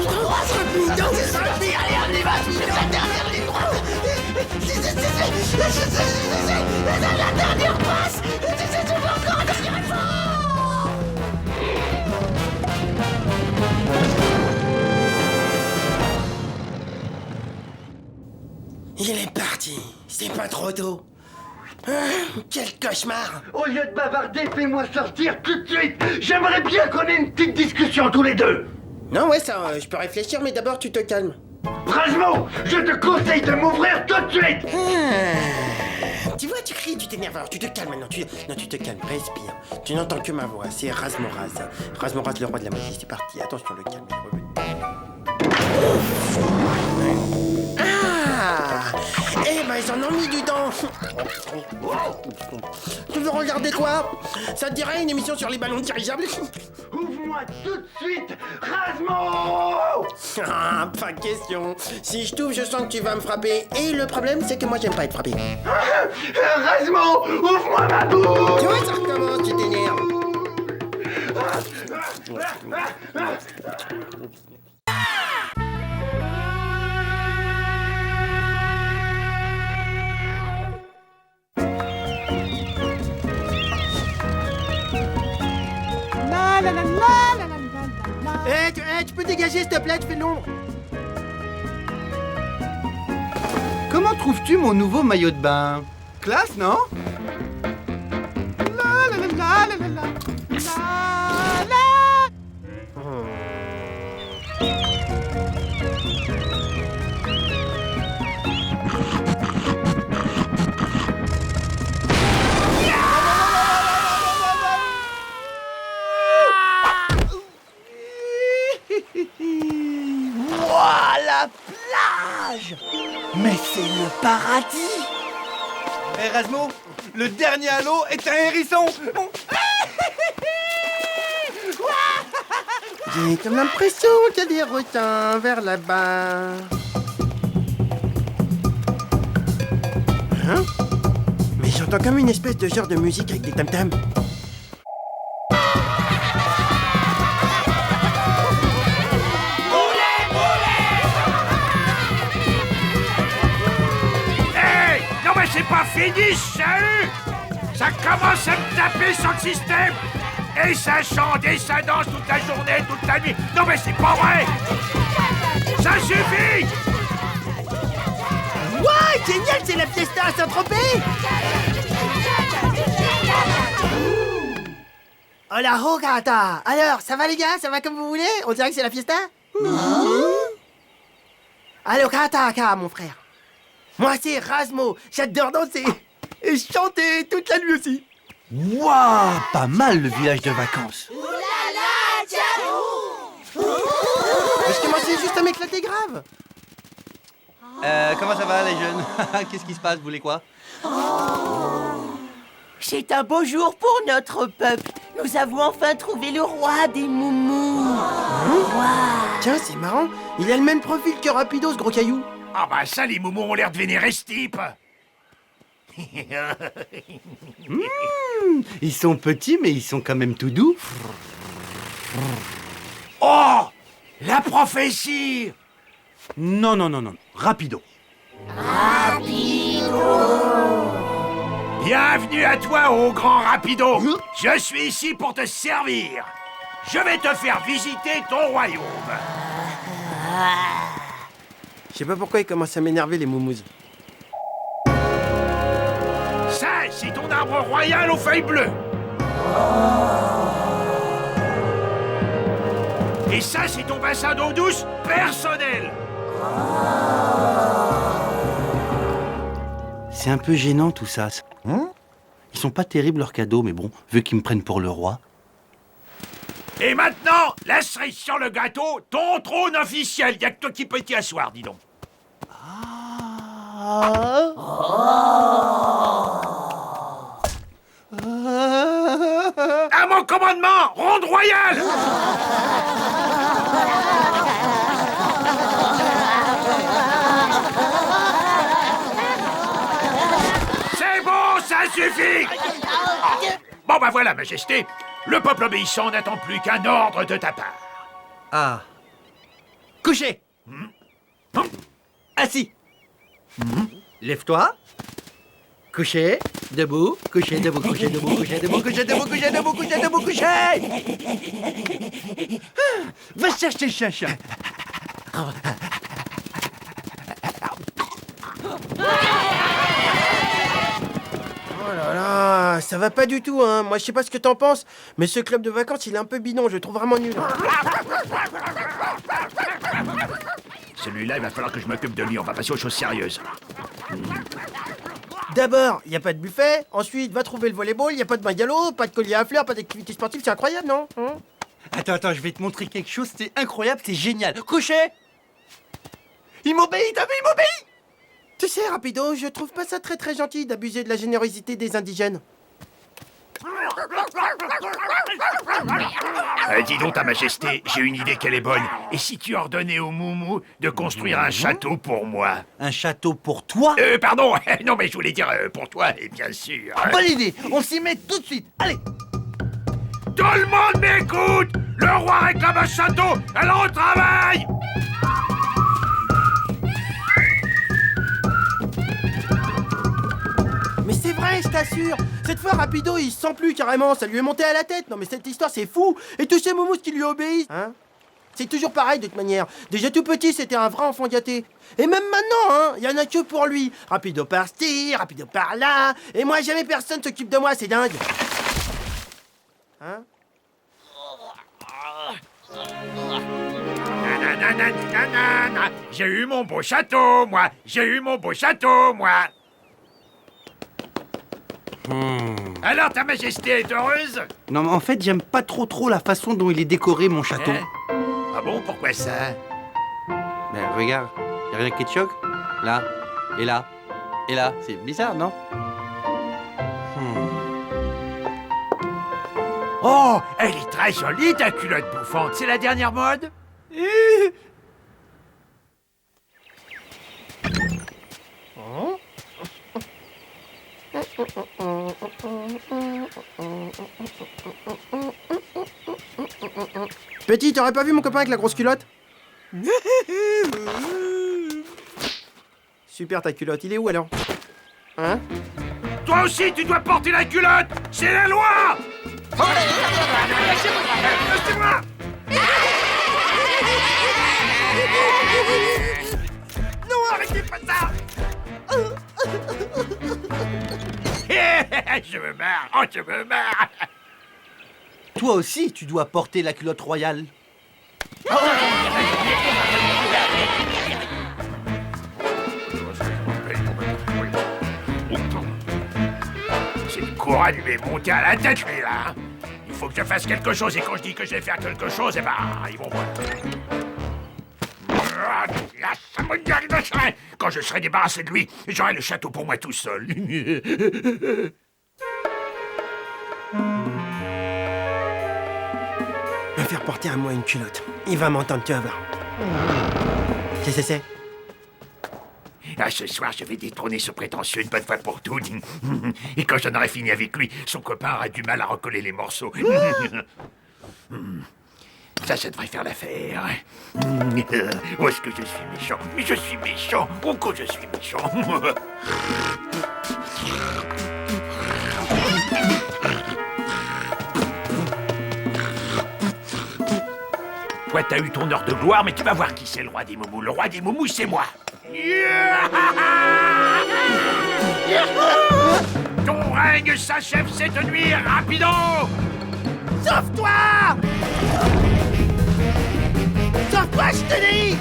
Rapido, c'est sorti! Allez, on y va! C'est la dernière ligne droite! C'est la dernière passe! C'est encore un dernier effort! Il est parti. C'est pas trop tôt. Ah, quel cauchemar. Au lieu de bavarder, fais-moi sortir tout de suite. J'aimerais bien qu'on ait une petite discussion tous les deux. Non, ouais, ça, je peux réfléchir, mais d'abord, tu te calmes. Brasmo, je te conseille de m'ouvrir tout de suite. Tu vois, tu cries, tu t'énerves. Alors, tu te calmes maintenant. Non, tu te calmes, respire. Tu n'entends que ma voix. C'est Razmoraz. Razmoraz, le roi de la magie. C'est parti. Attention, le calme. Ah! Eh ben, ils en ont mis du temps. Tu veux regarder quoi? Ça te dirait une émission sur les ballons dirigeables? Ouvre-moi tout de suite, Razmo! Ah, pas question. Si je t'ouvre, je sens que tu vas me frapper. Et le problème, c'est que moi, j'aime pas être frappé. Razmo, ouvre-moi ma bouche! Tu vois, ça recommence, tu t'énerves. Tu peux dégager, s'il te plaît, tu fais de l'ombre. Comment trouves-tu mon nouveau maillot de bain? Classe, non? Ouah, la plage! Mais c'est le paradis! Hé Razmo, le dernier à l'eau est un hérisson! J'ai comme l'impression qu'il y a des requins vers là-bas. Hein? Mais j'entends comme une espèce de genre de musique avec des tam-tams. Hey! Non mais c'est pas fini, salut! Ça commence à me taper sur le système! Et ça chante et ça danse toute la journée, toute la nuit! Non mais c'est pas vrai! Ça suffit! Ouais, génial, c'est la fiesta à Saint-Tropez! Oh la rogata! Alors, ça va les gars? Ça va comme vous voulez? On dirait que c'est la fiesta? Allez, Kataka, mon frère. Moi, c'est Razmo. J'adore danser. Et chanter toute la nuit aussi. Waouh, pas mal le village de vacances. Parce que moi, c'est juste à m'éclater grave. Comment ça va les jeunes? Qu'est-ce qui se passe? Vous voulez quoi? C'est un beau jour pour notre peuple. Nous avons enfin trouvé le roi des moumous. Tiens, c'est marrant. Il a le même profil que Rapido, ce gros caillou. Ah bah ça, les moumous ont l'air de vénérer ce type. Ils sont petits, mais ils sont quand même tout doux. Oh! La prophétie! Non, non, non, non. Rapido. Bienvenue à toi, ô grand Rapido. Je suis ici pour te servir. Je vais te faire visiter ton royaume. Je sais pas pourquoi ils commencent à m'énerver, les moumous. Ça, c'est ton arbre royal aux feuilles bleues. Et ça, c'est ton bassin d'eau douce personnel. C'est un peu gênant tout ça. Ils sont pas terribles leurs cadeaux, mais bon, vu qu'ils me prennent pour le roi. Et maintenant, la cerise sur le gâteau, ton trône officiel. Y'a que toi qui peux t'y asseoir, dis donc. À mon commandement, ronde royale. C'est bon, ça suffit. Bon bah voilà, Majesté. Le peuple obéissant n'attend plus qu'un ordre de ta part. Ah. Couché. Assis. Lève-toi. Couché. Debout. Couché, debout, couché, debout, couché, debout, couché, debout, couché, debout, couché, debout, couché. Va chercher chacha. Ah, ça va pas du tout, hein. Moi, je sais pas ce que t'en penses, mais ce club de vacances, il est un peu bidon. Je le trouve vraiment nul. Celui-là, il va falloir que je m'occupe de lui. On va passer aux choses sérieuses. D'abord, il y a pas de buffet. Ensuite, va trouver le volleyball. Il y a pas de bungalow, pas de collier à fleurs, pas d'activité sportive. C'est incroyable, non? Attends, je vais te montrer quelque chose. C'est incroyable, c'est génial. Couchez! Il m'obéit, t'as vu, il m'obéit! Tu sais, Rapido, je trouve pas ça très gentil d'abuser de la générosité des indigènes. Dis donc, ta majesté, j'ai une idée qu'elle est bonne. Et si tu ordonnais au Moumou de construire un château pour moi? Un château pour toi? Pardon. Non, mais je voulais dire pour toi, et bien sûr. Bonne idée, on s'y met tout de suite. Allez! Tout le monde m'écoute! Le roi réclame un château! Alors au travail! Mais c'est vrai, je t'assure. Cette fois, Rapido, il se sent plus carrément. Ça lui est monté à la tête. Non, mais cette histoire, c'est fou. Et tous ces moumous qui lui obéissent. Hein? C'est toujours pareil, de toute manière. Déjà tout petit, c'était un vrai enfant gâté. Et même maintenant, hein, il y en a que pour lui. Rapido par-ci, Rapido par-là. Et moi, jamais personne s'occupe de moi, c'est dingue. Hein? Nanana. J'ai eu mon beau château, moi. J'ai eu mon beau château, moi. Alors, ta majesté est heureuse? Non, mais en fait, j'aime pas trop la façon dont il est décoré, mon château. Ah bon, pourquoi ça? Ben, regarde, y'a rien qui te choque? Là, et là, et là. C'est bizarre, non? Oh, elle est très jolie, ta culotte bouffante. C'est la dernière mode? Petit, t'aurais pas vu mon copain avec la grosse culotte? Super ta culotte, il est où alors? Hein? Toi aussi, tu dois porter la culotte! C'est la loi! Lâchez-moi! Non, arrêtez pas ça! Je me marre! Oh, je me marre! Toi aussi, tu dois porter la culotte royale. Cette couronne lui est montée à la tête, lui, là. Il faut que je fasse quelque chose, et quand je dis que je vais faire quelque chose, eh ben, ils vont voir. Quand je serai débarrassé de lui, j'aurai le château pour moi tout seul. Va faire porter à moi une culotte. Il va m'entendre, tu vas voir. C'est. Ah, ce soir, je vais détrôner ce prétentieux une bonne fois pour toutes. Et quand j'en aurai fini avec lui, son copain aura du mal à recoller les morceaux. Ça devrait faire l'affaire. Oh, est-ce que je suis méchant? Mais je suis méchant. Pourquoi je suis méchant? Toi, t'as eu ton heure de gloire, mais tu vas voir qui c'est le roi des moumous. Le roi des moumous, c'est moi. Ton règne s'achève cette nuit, rapido! Sauve-toi! Sauve-toi, je te dis!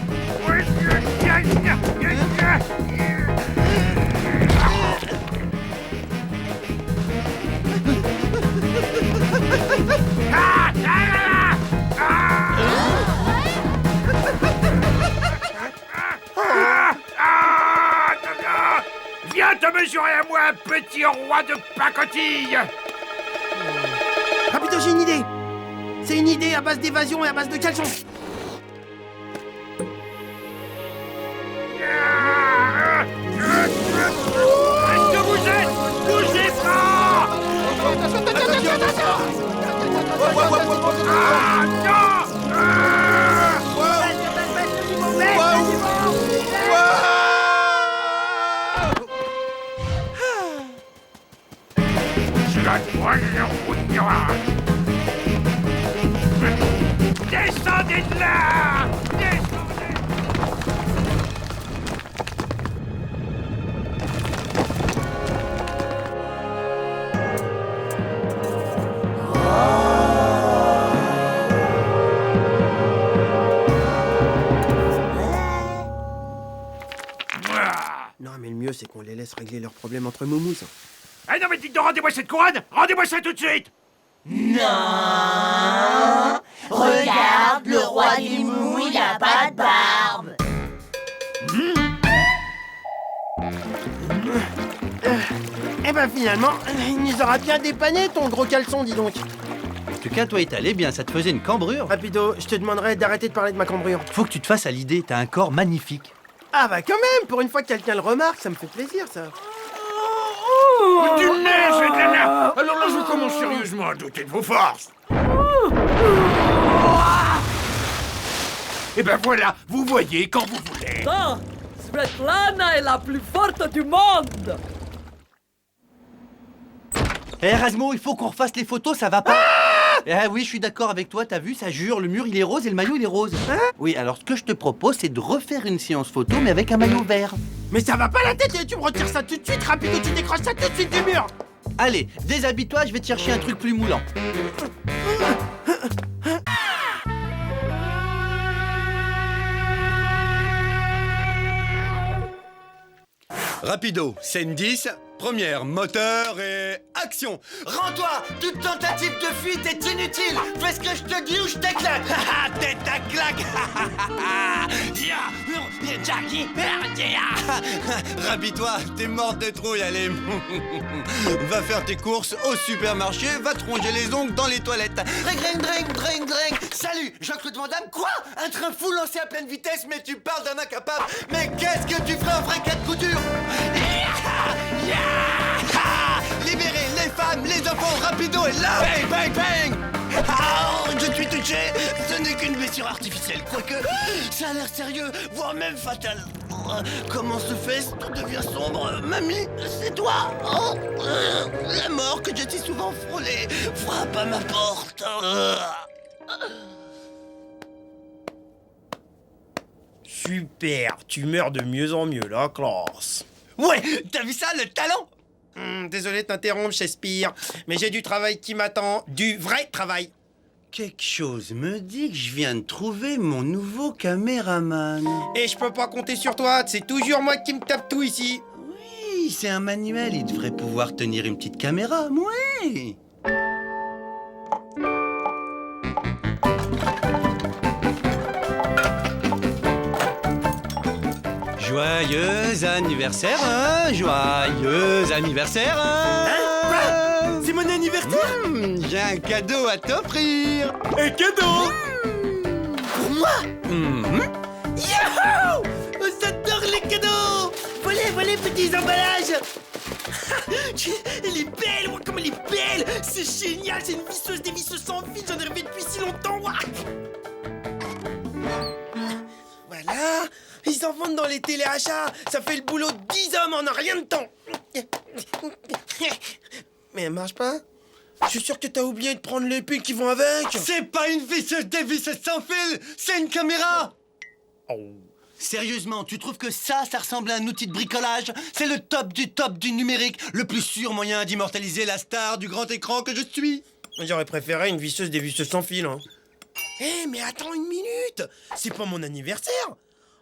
Viens te mesurer à moi, petit roi de pacotille! Rapido, j'ai une idée! C'est une idée à base d'évasion et à base de caleçon! Est-ce que vous êtes? Bougez pas! Ah non! Descendez de mieux, c'est qu'on les laisse régler leurs problèmes entre moumous. Ah non mais dites donc, rendez-moi cette couronne! Rendez-moi ça tout de suite! Non. Regarde, le roi des moumous, il a pas de barbe. Eh ben finalement, il nous aura bien dépanné ton gros caleçon, dis donc. En tout cas, toi, il t'allait bien, ça te faisait une cambrure. Rapido, je te demanderais d'arrêter de parler de ma cambrure. Faut que tu te fasses à l'idée, t'as un corps magnifique. Ah bah quand même, pour une fois que quelqu'un le remarque, ça me fait plaisir ça. Du nez, c'est de la nerf! Alors là, je commence sérieusement à douter de vos forces. Et ben voilà, vous voyez quand vous voulez. Ça, Svetlana est la plus forte du monde. Eh Erasmo, il faut qu'on refasse les photos, ça va pas. Ah oui, je suis d'accord avec toi, t'as vu, ça jure, le mur il est rose et le maillot il est rose. Oui, alors ce que je te propose, c'est de refaire une séance photo, mais avec un maillot vert. Mais ça va pas la tête, tu me retires ça tout de suite, Rapido, tu décroches ça tout de suite du mur. Allez, déshabille-toi, je vais te chercher un truc plus moulant. Rapido, scène 10, première, moteur et action. Rends-toi! Toute tentative de fuite est inutile! Fais ce que je te dis ou je t'éclate! Haha, tête à claque. Rabis-toi, t'es morte de trouille, allez. Va faire tes courses au supermarché, va te ronger les ongles dans les toilettes. Drink! Salut, Jean-Claude Van Damme, quoi? Un train fou lancé à pleine vitesse, mais tu parles d'un incapable! Mais qu'est-ce que tu ferais en vrai 4 coups durs? Libérez les femmes, les enfants, Rapido est là. Bang, bang, bang. Oh, je suis touché. Ce n'est qu'une blessure artificielle, quoique ça a l'air sérieux, voire même fatal. Comment se fait-ce? Tout devient sombre. Mamie, c'est toi. Oh, la mort que j'ai si souvent frôlée frappe à ma porte. Super, tu meurs de mieux en mieux, la classe. Ouais, t'as vu ça, le talent? Désolé de t'interrompre, Shakespeare, mais j'ai du travail qui m'attend, du vrai travail. Quelque chose me dit que je viens de trouver mon nouveau caméraman. Et je peux pas compter sur toi, c'est toujours moi qui me tape tout ici. Oui, c'est un manuel, il devrait pouvoir tenir une petite caméra, oui. Joyeux anniversaire, hein? Joyeux anniversaire, hein? Quoi? C'est mon anniversaire? J'ai un cadeau à t'offrir. Un cadeau? Pour moi? Yahoo! J'adore les cadeaux! Voilà, petits emballages! Elle est belle, ouais, comme elle est belle! C'est génial, c'est une visseuse des visseuses sans fil, j'en ai rêvé depuis si longtemps! Voilà! Ils en vendent dans les téléachats! Ça fait le boulot de 10 hommes en un rien de temps! Mais elle marche pas? Je suis sûr que t'as oublié de prendre les piles qui vont avec! C'est pas une visseuse des visseuses sans fil, c'est une caméra! Oh. Sérieusement, tu trouves que ça ressemble à un outil de bricolage? C'est le top du numérique, le plus sûr moyen d'immortaliser la star du grand écran que je suis. J'aurais préféré une visseuse des visseuses sans fil, hein. Eh, mais attends une minute! C'est pas mon anniversaire!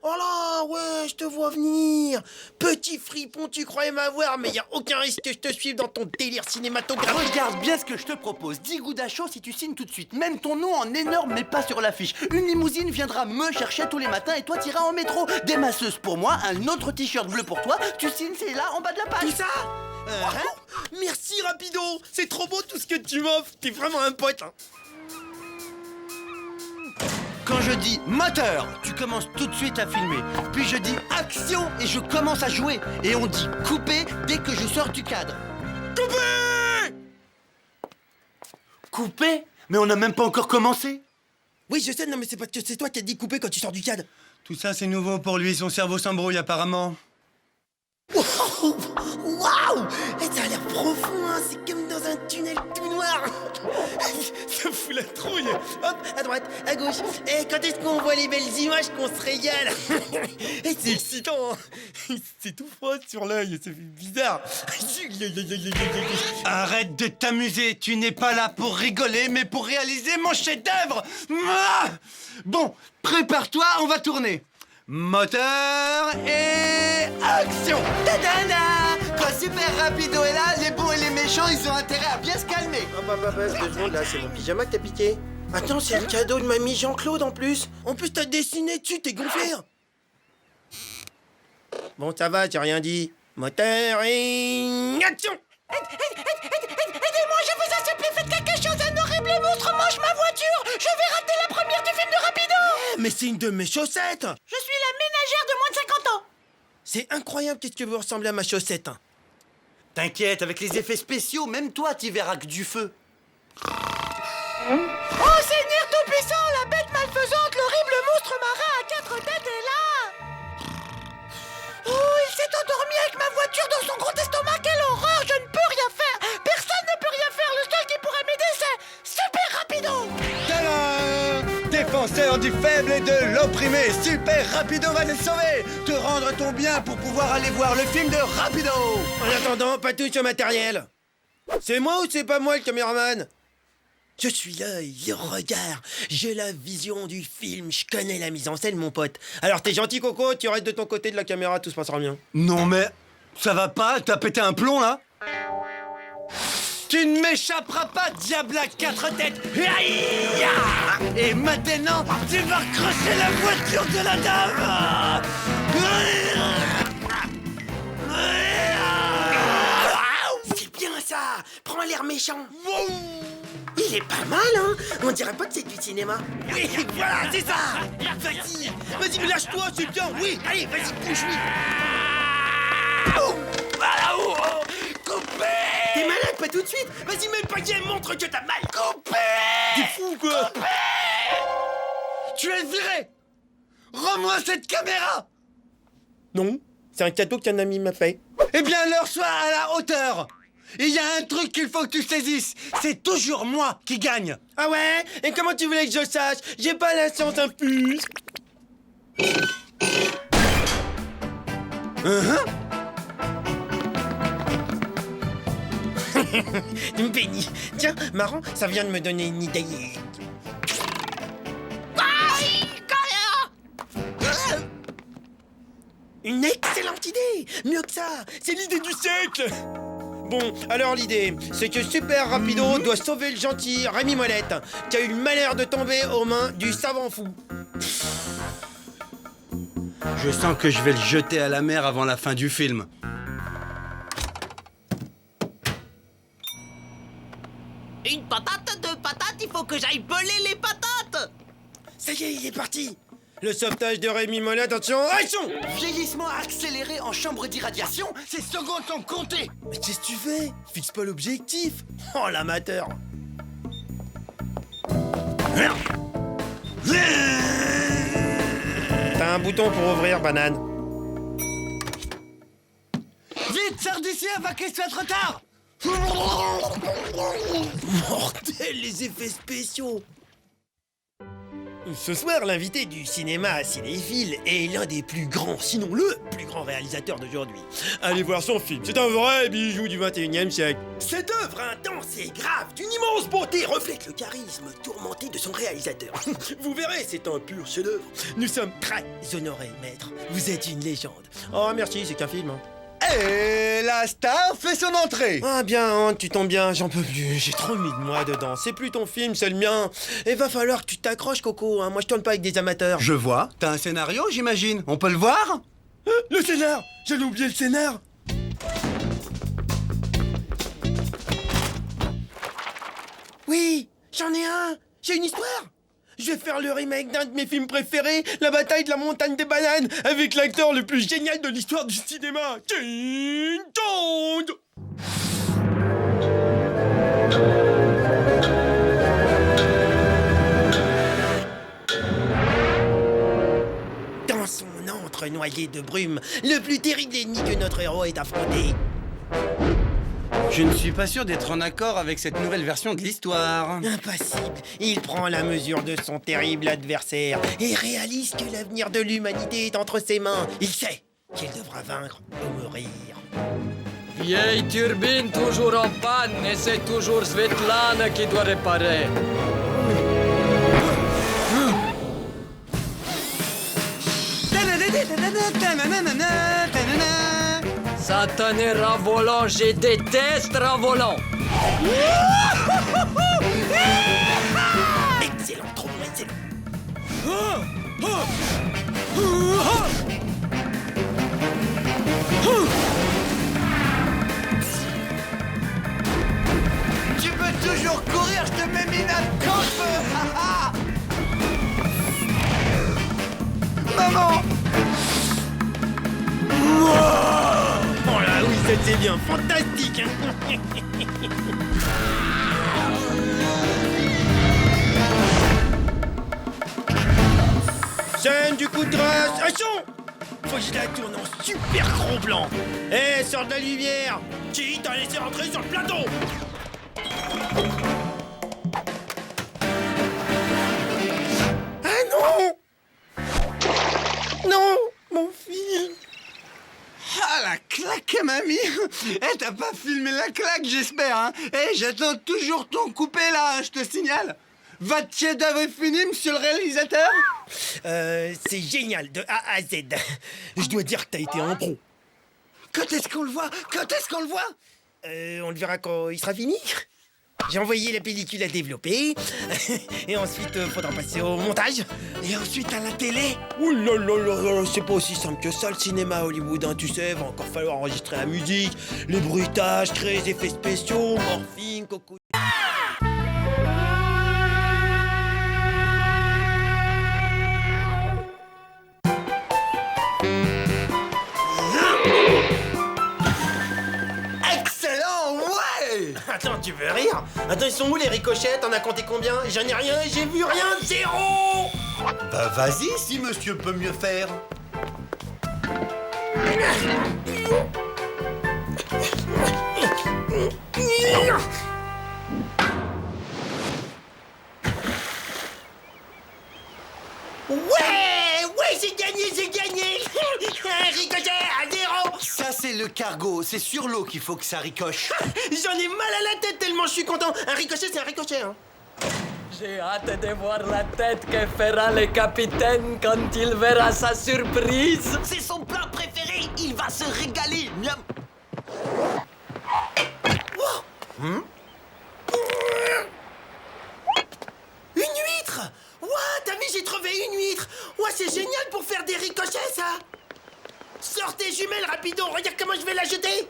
Oh là, ouais, je te vois venir! Petit fripon, tu croyais m'avoir, mais y a aucun risque que je te suive dans ton délire cinématographique! Regarde bien ce que je te propose. 10 gouttes à chaud si tu signes tout de suite. Même ton nom en énorme, mais pas sur l'affiche. Une limousine viendra me chercher tous les matins et toi t'iras en métro. Des masseuses pour moi, un autre t-shirt bleu pour toi. Tu signes, c'est là, en bas de la page. Tout ça? Merci, Rapido! C'est trop beau tout ce que tu m'offres! T'es vraiment un pote, hein. Quand je dis moteur, tu commences tout de suite à filmer. Puis je dis action et je commence à jouer. Et on dit couper dès que je sors du cadre. Couper! Couper? Mais on n'a même pas encore commencé. Oui, je sais, non mais c'est parce que c'est toi qui as dit couper quand tu sors du cadre. Tout ça c'est nouveau pour lui, son cerveau s'embrouille apparemment. Waouh! Ça a l'air profond, hein. C'est comme dans un tunnel tout noir. Ça fout la trouille. Hop, à droite, à gauche. Et quand est-ce qu'on voit les belles images qu'on se régale? Et c'est excitant, hein. C'est tout froid sur l'œil, ça fait bizarre. Arrête de t'amuser, tu n'es pas là pour rigoler, mais pour réaliser mon chef-d'œuvre. Bon, prépare-toi, on va tourner. Moteur et action! Tadada! Quand Super Rapido est là, les bons et les méchants, ils ont intérêt à bien se calmer. Oh bah, 2 secondes là, c'est mon pyjama que t'as piqué. Attends, c'est le cadeau de mamie Jean-Claude en plus. En plus, t'as dessiné dessus, t'es gonflé. Bon, ça va, j'ai rien dit. Moteur et action! Aidez-moi, je vous en supplie, faites quelque chose, un horrible monstre mange ma voiture. Je vais rater la première du film de Rapido. Mais c'est une de mes chaussettes. Je suis la ménagère de moins de 50 ans. C'est incroyable, qu'est-ce que vous ressemblez à ma chaussette. T'inquiète, avec les effets spéciaux, même toi, t'y verras que du feu. Oh Seigneur Tout-Puissant, la bête malfaisante, l'horrible monstre marin à 4 têtes est là. Oh, il s'est endormi avec ma voiture dans son gros estomac, quelle horreur, je ne peux rien faire. Personne ne peut rien faire, le seul qui pourrait m'aider c'est Super Rapido. Tadam! Défenseur du faible et de l'opprimé, Super Rapido va te sauver, te rendre ton bien pour pouvoir aller voir le film de Rapido. En attendant, pas touche au matériel. C'est moi ou c'est pas moi le caméraman? Je suis l'œil, le regard, j'ai la vision du film, je connais la mise en scène, mon pote. Alors t'es gentil, Coco, tu restes de ton côté de la caméra, tout se passera bien. Non mais, ça va pas? T'as pété un plomb là? Tu ne m'échapperas pas, diable à 4 têtes! Aïe! Et maintenant, tu vas crocher la voiture de la dame! C'est bien ça! Prends l'air méchant! Il est pas mal, hein? On dirait pas que c'est du cinéma. Oui, voilà, c'est ça! Vas-y, mais lâche-toi, c'est bien! Oui, allez, vas-y, bouge-lui! Voilà, coupé! T'es malade, pas tout de suite! Vas-y, mets le paquet, montre que t'as mal! Coupé! T'es fou, quoi! Coupé! Tu es viré! Rends-moi cette caméra! Non, c'est un cadeau qu'un ami m'a fait. Eh bien, alors sois à la hauteur! Il y a un truc qu'il faut que tu saisisses, c'est toujours moi qui gagne! Ah ouais? Et comment tu voulais que je sache? J'ai pas la science infuse! Béni. Tiens, marrant, ça vient de me donner une idée. Une excellente idée! Mieux que ça, c'est l'idée du siècle! Bon, alors l'idée, c'est que Super Rapido doit sauver le gentil Rémi Molette, qui a eu le malheur de tomber aux mains du savant fou. Je sens que je vais le jeter à la mer avant la fin du film. Une patate, 2 patates, il faut que j'aille peler les patates. Ça y est, il est parti. Le sauvetage de Rémi Molette, attention, action! Vieillissement accéléré en chambre d'irradiation, ces secondes sont comptées. Mais qu'est-ce que tu fais? Fixe pas l'objectif. Oh, l'amateur. T'as un bouton pour ouvrir, banane. Vite, sors d'ici avant qu'il soit trop tard! Mortel, les effets spéciaux! Ce soir, l'invité du cinéma cinéphile est l'un des plus grands, sinon le plus grand réalisateur d'aujourd'hui. Allez voir son film, c'est un vrai bijou du 21e siècle. Cette œuvre intense et grave, d'une immense beauté, reflète le charisme tourmenté de son réalisateur. Vous verrez, c'est un pur chef-d'œuvre. Nous sommes très honorés, maître. Vous êtes une légende. Oh, merci, c'est qu'un film. Hein. Et la star fait son entrée. Ah bien, hein, tu tombes bien, j'en peux plus. J'ai trop mis de moi dedans. C'est plus ton film, c'est le mien. Et va falloir que tu t'accroches, Coco. Hein. Moi, je tourne pas avec des amateurs. Je vois. T'as un scénario, j'imagine. On peut le voir? Le scénar! J'allais oublier le scénar! Oui, j'en ai un! J'ai une histoire! Je vais faire le remake d'un de mes films préférés, La bataille de la montagne des bananes, avec l'acteur le plus génial de l'histoire du cinéma, King Kong! Dans son antre noyé de brume, le plus terrible ennemi que notre héros ait affronté. Je ne suis pas sûr d'être en accord avec cette nouvelle version de l'histoire. Impossible. Il prend la mesure de son terrible adversaire et réalise que l'avenir de l'humanité est entre ses mains. Il sait qu'il devra vaincre ou mourir. Vieille turbine toujours en panne et c'est toujours Svetlana qui doit réparer. Satané rat volant, je déteste rat volant. Excellent, trop bon, excellent. Tu peux toujours courir, je te mets minable quand je veux. Maman! Oh là oui, c'était bien, fantastique. Scène du coup de grâce, action! Faut que je la tourne en super gros plan. Eh, sors de la lumière. Qui t'a laissé rentrer sur le plateau? Ah non! Non, mon fil. Ah, la claque, mamie. Eh, t'as pas filmé la claque, j'espère, hein. Eh, j'attends toujours ton coupé, là, je te signale. Votre chef-d'œuvre fini, monsieur le réalisateur? C'est génial, de A à Z. Je dois dire que t'as été un pro. Quand est-ce qu'on le voit? Quand est-ce qu'on le voit? On le verra quand il sera fini. J'ai envoyé la pellicule à développer. Et ensuite, faudra passer au montage. Et ensuite à la télé. Ouh là là là là, c'est pas aussi simple que ça le cinéma à Hollywood, hein, tu sais. Va encore falloir enregistrer la musique, les bruitages, créer les effets spéciaux, morphine, coco. Excellent, ouais! Attends, tu veux rire? Attends, ils sont où les ricochets? T'en as compté combien? J'en ai rien, j'ai vu rien, zéro! Bah vas-y, si monsieur peut mieux faire. Ouais, j'ai gagné. Un ricochet à zéro. Ça, c'est le cargo. C'est sur l'eau qu'il faut que ça ricoche. J'en ai mal à la tête tellement je suis content. Un ricochet, c'est un ricochet, hein. J'ai hâte de voir la tête que fera le capitaine quand il verra sa surprise. C'est son plat préféré, il va se régaler. Miam. Une huître. Ouah, t'as vu, j'ai trouvé une huître. Ouah, c'est génial pour faire des ricochets, ça. Sors tes jumelles, rapido. Regarde comment je vais la jeter.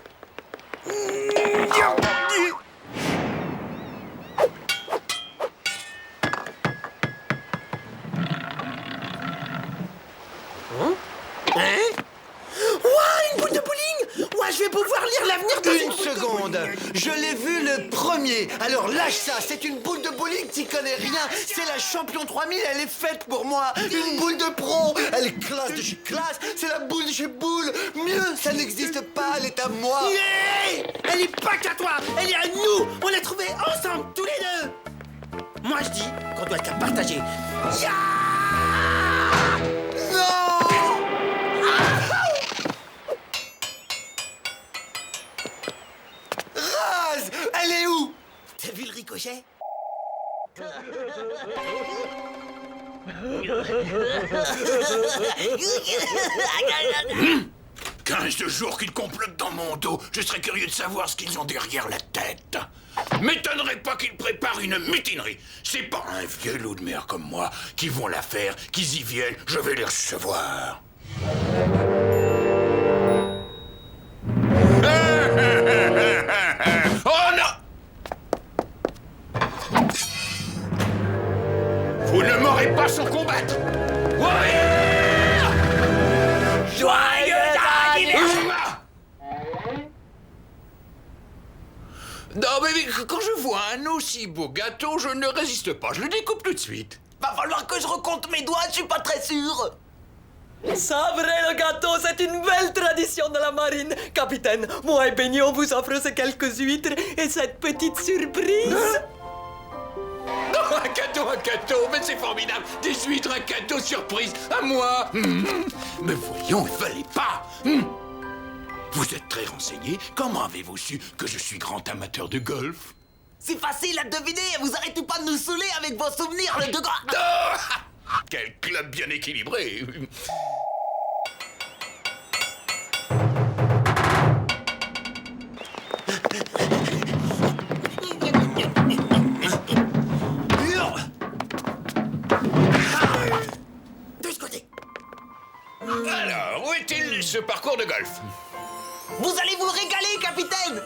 Ouah, une boule de bowling. Ouah, je vais pouvoir lire l'avenir dans Une seconde. Je l'ai vu le premier. Alors lâche ça. C'est une boule de bowling, t'y connais rien. C'est la Champion 3000, elle est faite pour moi. Une boule de pro. Elle est classe de chez classe. C'est la boule de chez boule. Mieux, ça n'existe pas. Elle est à moi. Hey, elle est pas qu'à toi. Elle est à nous. On l'a trouvée ensemble, tous les deux. Moi, je dis qu'on doit la partager. Ya! Raz, elle est où? T'as vu le ricochet? 15 jours qu'ils complotent dans mon dos. Je serais curieux de savoir ce qu'ils ont derrière la tête. M'étonnerait pas qu'ils préparent une mutinerie. C'est pas un vieux loup de mer comme moi qui vont la faire, qu'ils y viennent, je vais les recevoir. Oh non! Vous ne m'aurez pas sans combattre. Warrior! Joyeux anniversaire! Non, mais quand je vois un aussi beau gâteau, je ne résiste pas. Je le découpe tout de suite. Va falloir que je recompte mes doigts, je suis pas très sûr. Sabrer le gâteau, c'est une belle tradition de la marine. Capitaine, moi et Benny, on vous offre ces quelques huîtres et cette petite surprise. Oh, un cadeau, mais c'est formidable. Des huîtres, un cadeau surprise à moi. Mais voyons, il fallait pas. Vous êtes très renseigné. Comment avez-vous su que je suis grand amateur de golf? C'est facile à deviner, vous arrêtez pas de nous saouler avec vos souvenirs de gars. Quel club bien équilibré. Alors, où est-il ce parcours de golf? Vous allez vous régaler, capitaine!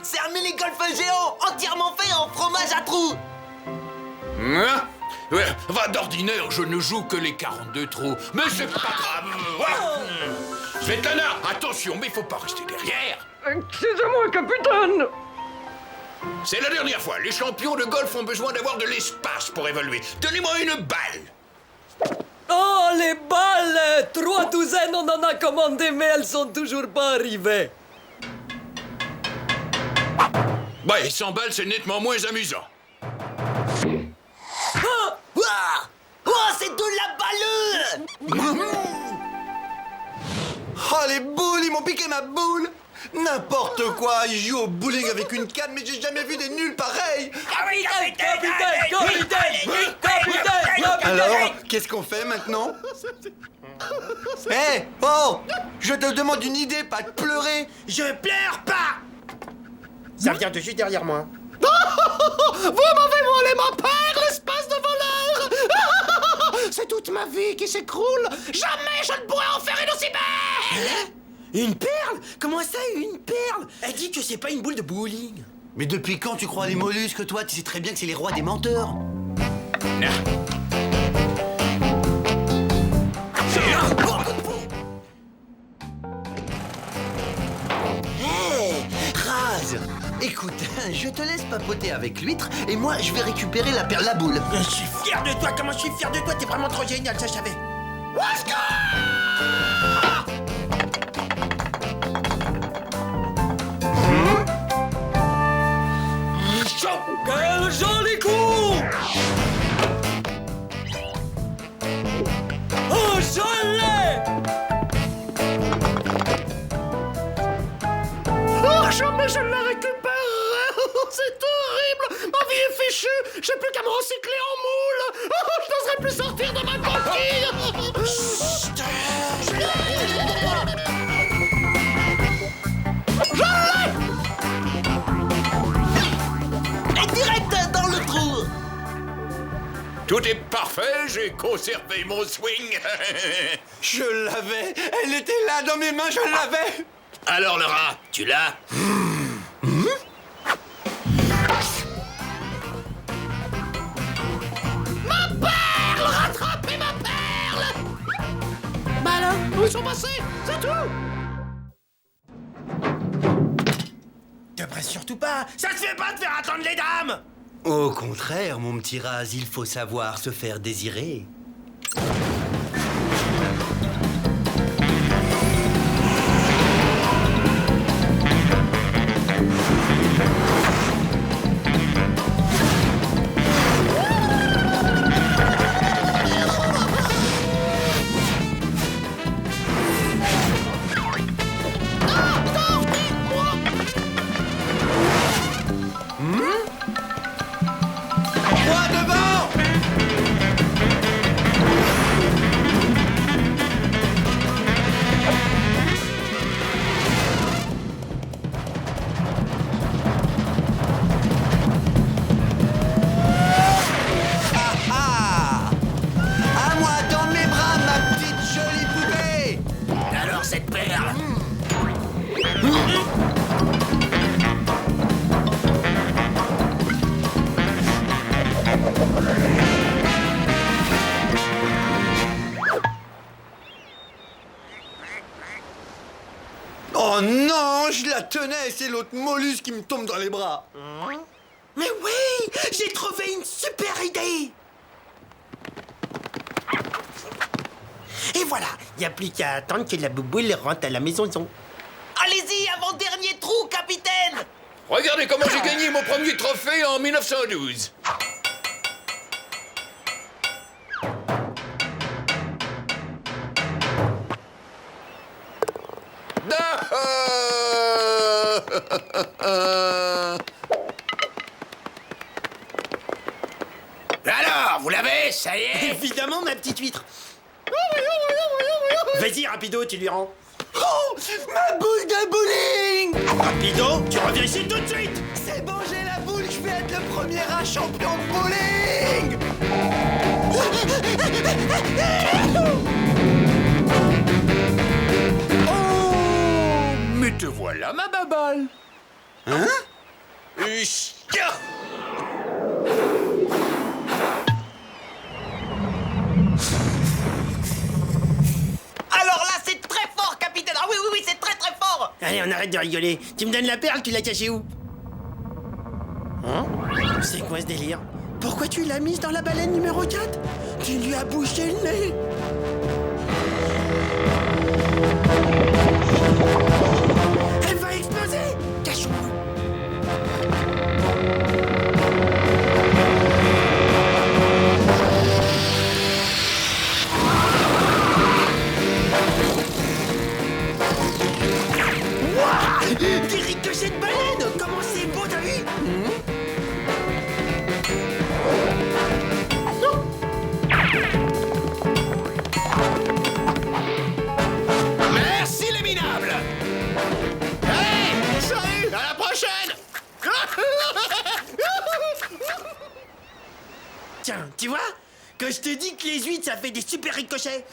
C'est un mini-golf géant, entièrement fait en fromage à trous! Hein? Ouais, va, d'ordinaire, je ne joue que les 42 trous. Mais c'est pas grave. Ouais. Svetlana, attention, mais faut pas rester derrière. Excusez-moi, capitaine! C'est la dernière fois. Les champions de golf ont besoin d'avoir de l'espace pour évoluer. Donnez-moi une balle. Oh, les balles! 3 douzaines, on en a commandé, mais elles sont toujours pas arrivées. Ouais, 100 balles, c'est nettement moins amusant. Oh, c'est de la balle! Oh, les boules, ils m'ont piqué ma boule! N'importe quoi, ils jouent au bowling avec une canne, mais j'ai jamais vu des nuls pareils! Capitaine! Alors, qu'est-ce qu'on fait maintenant? Hé, oh! Je te demande une idée, pas de pleurer! Je pleure pas! Ça vient de juste derrière moi. Vous m'avez volé mon père, l'espèce de voleur! C'est toute ma vie qui s'écroule! Jamais je ne pourrai en faire une aussi belle! Une perle? Comment ça, une perle? Elle dit que c'est pas une boule de bowling. Mais depuis quand tu crois les mollusques, toi? Tu sais très bien que c'est les rois des menteurs! Hé, Raz! Écoute, je te laisse papoter avec l'huître et moi je vais récupérer la perle à boule. Je suis fier de toi, comment je suis fier de toi, t'es vraiment trop génial, ça je savais. Quel joli coup! Oh, je l'ai! Oh, jamais je la récupérerai! C'est horrible! Ma vie est fichue! J'ai plus qu'à me recycler en moule! Oh, je n'oserais plus sortir de ma coquille! Chut! Je l'ai! Et direct dans le trou! Tout est parfait, j'ai conservé mon swing. Je l'avais! Elle était là dans mes mains, je l'avais! Alors le rat, tu l'as? Ma perle! Rattrapez ma perle! Bah alors, où ils sont passés? C'est tout! Te presse surtout pas, ça se fait pas de faire attendre les dames! Au contraire, mon petit Raz, il faut savoir se faire désirer. Oh non, je la tenais et c'est l'autre mollusque qui me tombe dans les bras. Mais oui, j'ai trouvé une super idée. Et voilà, il n'y a plus qu'à attendre que la bouboule rentre à la maison. Allez-y, avant-dernier trou, capitaine! Regardez comment j'ai gagné mon premier trophée en 1912. Alors, vous l'avez? Ça y est? Évidemment, ma petite huître. Vas-y, Rapido, tu lui rends. Oh, ma boule de bowling! Rapido, tu reviens ici tout de suite! C'est bon, j'ai la boule, je vais être le premier rat champion de bowling! voilà ma babole. Hein? Alors là, c'est très fort, capitaine. Ah oui, oui, oui, c'est très très fort. Allez, on arrête de rigoler. Tu me donnes la perle, tu l'as cachée où? Hein? C'est quoi ce délire? Pourquoi tu l'as mise dans la baleine numéro 4? Tu lui as bouché le nez. Elle va exploser. Cachons-nous. Wouah! Des ricochets de baleine! Comment c'est beau, t'as vu? Merci les minables. Hey, salut, à la prochaine. Tiens, tu vois? Que je te dis que les huîtres, ça fait des super ricochets.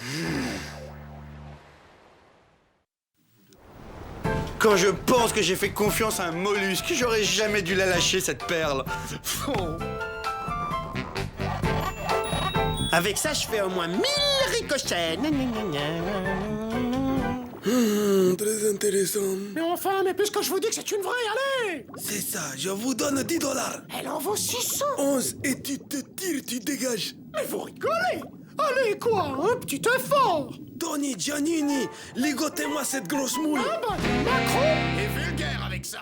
Quand je pense que j'ai fait confiance à un mollusque, j'aurais jamais dû la lâcher, cette perle. Avec ça, je fais au moins 1000 ricochets. Très intéressant. Mais enfin, mais puisque je vous dis que c'est une vraie, allez! C'est ça, je vous donne 10 $. Elle en vaut 600. 11 et tu te tires, tu dégages. Mais vous rigolez! Allez, quoi? Un petit effort! Tony Giannini, ligotez-moi cette grosse moule. Ah bah, Macron! Et vulgaire avec ça.